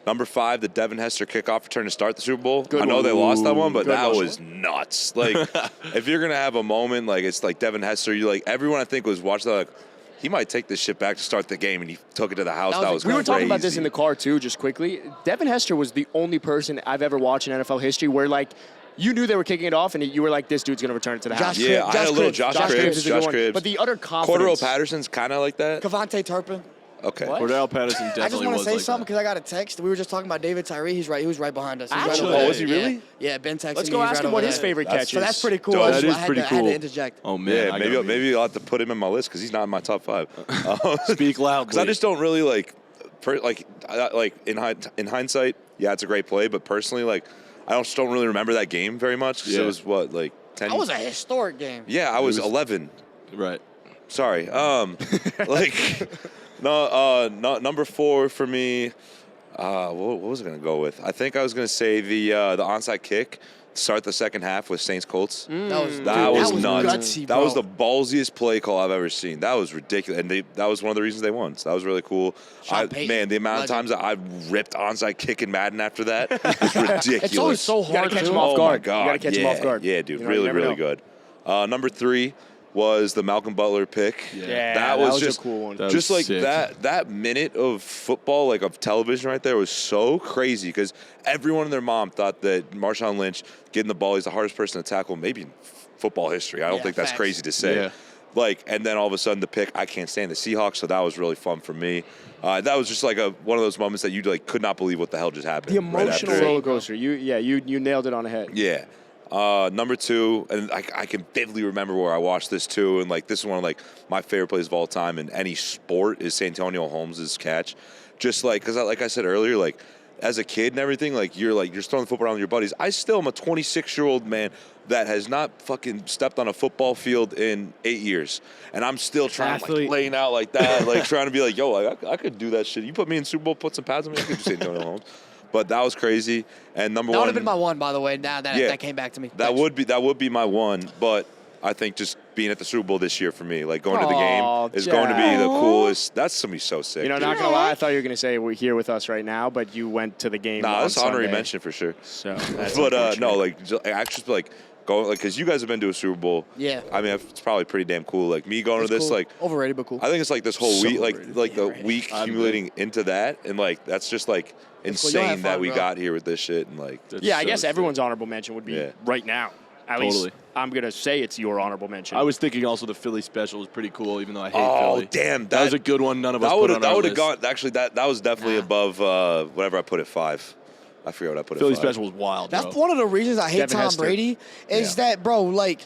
Number 5, the Devin Hester kickoff return to start the Super Bowl. Good I know one. they lost that one, but Good that one. was nuts. Like, if you're going to have a moment, like, it's like Devin Hester, you like, everyone I think was watching that, like, he might take this shit back to start the game, and he took it to the house. That was We were crazy. talking about this in the car, too, just quickly. Devin Hester was the only person I've ever watched in NFL history where, like, you knew they were kicking it off, and you were like, this dude's going to return it to the house. Yeah, I had a little Josh Cribbs. is a good one. But the utter confidence. Cordero Patterson's kind of like that. Cavante Turpin. Okay. What? Cordell Patterson definitely I just want to was say like something that. because I got a text. We were just talking about David Tyree. He's right. He was right behind us. He's right Actually? over Oh, there. was he really? Yeah, Ben texted Let's me. go He's ask right him what over his there. favorite catch So is. that's pretty cool. Dope. I That is had pretty to, I had cool. to interject. Oh, man. Yeah, I maybe gotta maybe I'll have to put him in my list because he's not in my top 5. speak loudly. Because I just don't really like in hindsight. Yeah, it's a great play, but personally, like I just don't really remember that game very much because Yeah. it was what like 10. That was a historic game. Yeah, I was 11. Right. Sorry. Like no, number 4 for me. What was I gonna go with? I think I was gonna say the onside kick to start the second half with Saints Colts. That was nuts. Gutsy, That was bro. the ballsiest play call I've ever seen. That was ridiculous, and that was one of the reasons they won. So that was really cool. Sean Payton, Man, the amount of times that I ripped onside kick in Madden after that was ridiculous. It's always so You gotta hard catch to him off Oh guard. my God. You gotta catch him off guard. Yeah, dude, You know, you really, never really know. good. Number 3 was the Malcolm Butler pick. Yeah, that was just a cool one. That just was like sick. that minute of football, like of television right there was so crazy because everyone and their mom thought that Marshawn Lynch getting the ball, he's the hardest person to tackle maybe in football history. I don't Yeah, think that's facts. crazy to say. Yeah. Like, and then all of a sudden the pick, I can't stand the Seahawks, so that was really fun for me. That was just like one of those moments that you like could not believe what the hell just happened. The right emotional after. roller coaster. You nailed it on the head. Yeah. Number 2, and I can vividly remember where I watched this too, and like this is one of like my favorite plays of all time in any sport is Santonio Holmes' catch. Just like because like I said earlier, like as a kid and everything, like you're just throwing the football around with your buddies. I still am a 26-year-old man that has not fucking stepped on a football field in 8 years, and I'm still trying to like Athlete. laying out like that, like trying to be like, yo, like I could do that shit. You put me in Super Bowl, put some pads on me, I could do Santonio Holmes. But that was crazy. And number That would one, have been my one, by the way. Now that came back to me. that would be my one. But I think just being at the Super Bowl this year for me, like going to the Aw, game, is going to be the Jack. coolest. That's gonna be so sick. You know, dude. not gonna lie, I thought you were gonna say we're here with us right now, but you went to the game. Nah, on that's honorary Sunday. mention for sure. So, that's But unfortunate. no, like actually, like going, like because you guys have been to a Super Bowl. Yeah. I mean, it's probably pretty damn cool. Like me going It's to this, cool. like Overrated, but cool. I think it's like this whole So week, overrated. like the week accumulating into that, and like that's just like cool. You'll have insane that fun, we bro. got here with this shit, and like That's Yeah, I so guess sick. everyone's honorable mention would be Yeah. right now. At Totally. least I'm gonna say it's your honorable mention. I was thinking also the Philly special was pretty cool, even though I hate Oh Philly. damn, That was a good one. None of us That put would on have our list. gone. Actually, that was definitely above whatever I put at 5. I forget what I put Philly at 5. special was wild, That's bro. one of the reasons I hate Devin Tom Hester. Brady is Yeah. that, bro, like,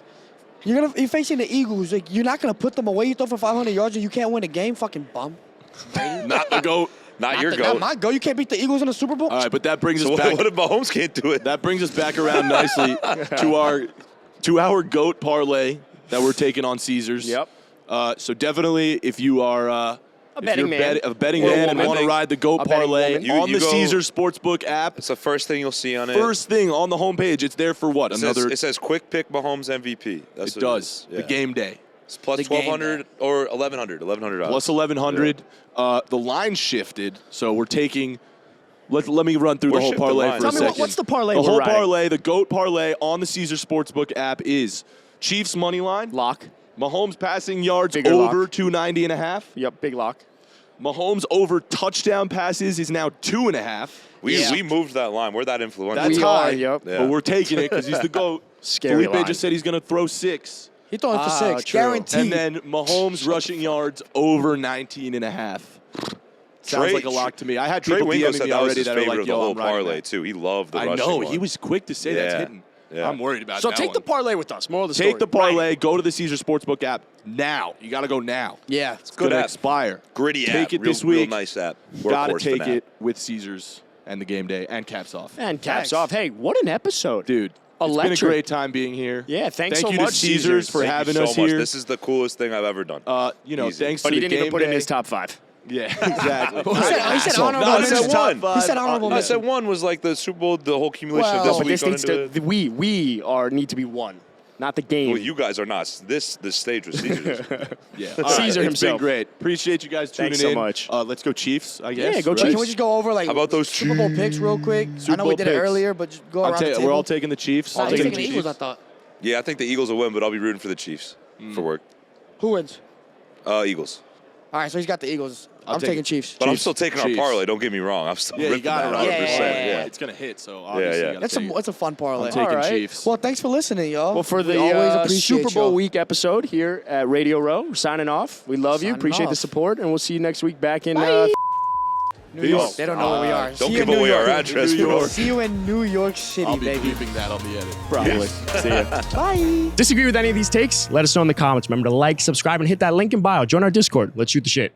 you're facing the Eagles. Like, you're not going to put them away. You throw for 500 yards and you can't win a game. Fucking bum. Not the GOAT. Not your Not goat. my go. You can't beat the Eagles in the Super Bowl. All right, but that brings So us back. what if Mahomes can't do it? That brings us back around nicely to our GOAT parlay that we're taking on Caesars. Yep. So definitely, if you are if betting you're man. a betting Or a man and woman. want to ride the GOAT A betting parlay woman. on You the go- Caesars Sportsbook app, It's the first thing you'll see on it. first thing on the homepage, it's there for what? it Another. says, it says quick pick Mahomes MVP. That's it what does. is. The Yeah. game day. It's plus The game 1,200 or 1,100. 1,100 odds. Plus 1,100. The line shifted, so we're taking. Let me run through We're the whole shifting parlay lines. for a Tell me second. what's the parlay The we're whole riding? parlay, the GOAT parlay on the Caesars Sportsbook app is Chiefs money line, Lock. Mahomes passing yards Bigger over lock. 290 and a half. Yep, big lock. Mahomes over touchdown passes is now 2.5. We moved that line. We're that influential. That's We high, are, yep. Yeah. but we're taking it because he's the GOAT. Scary Felipe line. just said he's going to throw 6. He throwing for 6. true. Guaranteed. And then Mahomes rushing yards over 19 and a half. Sounds Trey- like a lock to me. I had Trey people Wingo DMing said me that was already his that are favorite like, of the yo, whole I'm riding parlay that. too. He loved the I rushing know. one. He was quick to say that's Yeah. hitting. Yeah. I'm worried about So that take one. the parlay with us. Moral of the story. Take the parlay. Go to the Caesar Sportsbook app now. You got to go now. Yeah. It's going Good to app. expire. Gritty Take app. it real, this week. Real nice app. Got to Workhorse take app. it with Caesars and the game day and caps off. And caps Thanks. off. Hey, what an episode. Dude, it's been a Electric. great time being here. Yeah, thanks Thank so you much, to Caesars Caesars. for Thank having you us so much. here. This is the coolest thing I've ever done. You know, Easy. thanks But to he the didn't even game put it in day. his top 5. Yeah, exactly. He said honorable No, I mention. said one. He said honorable I mention. said one was like the Super Bowl, the whole accumulation Well, of this But week. this needs going into to we need to be one, not the game. Well, you guys are not. This stage was Caesar's. Yeah. Caesar It's himself. been great. Appreciate you guys tuning Thanks so in. much. Let's go Chiefs, I guess. Yeah, go right? Chiefs. Can we just go over like How about those Super Bowl picks real quick? Super I know we Bowl did it picks. earlier, but just go around the table. We're all taking the Chiefs. Nah, I'm you're taking taking the Eagles, I thought. Yeah, I think the Eagles will win, but I'll be rooting for the Chiefs for work. Who wins? Eagles. All right, so he's got the Eagles. I'm taking- taking Chiefs. But I'm Chiefs. still taking our Chiefs. parlay. Don't get me wrong. I'm still Yeah, you ripping got it that right. 100%. Yeah. It's gonna hit, so obviously yeah. you gotta That's take it. a fun parlay. I'm taking All right. Chiefs. Well, thanks for listening, y'all. Well, for We the always appreciate Super Bowl y'all. week episode here at Radio Row, we're signing off. We love you. Signing Appreciate the off. support, and we'll see you next week back in. New York. They don't know where we are. Don't See you give in New away our York. address, New bro. York. See you in New York City, I'll be baby. bleeping that on the edit. Probably. See ya. Bye. Disagree with any of these takes? Let us know in the comments. Remember to like, subscribe, and hit that link in bio. Join our Discord. Let's shoot the shit.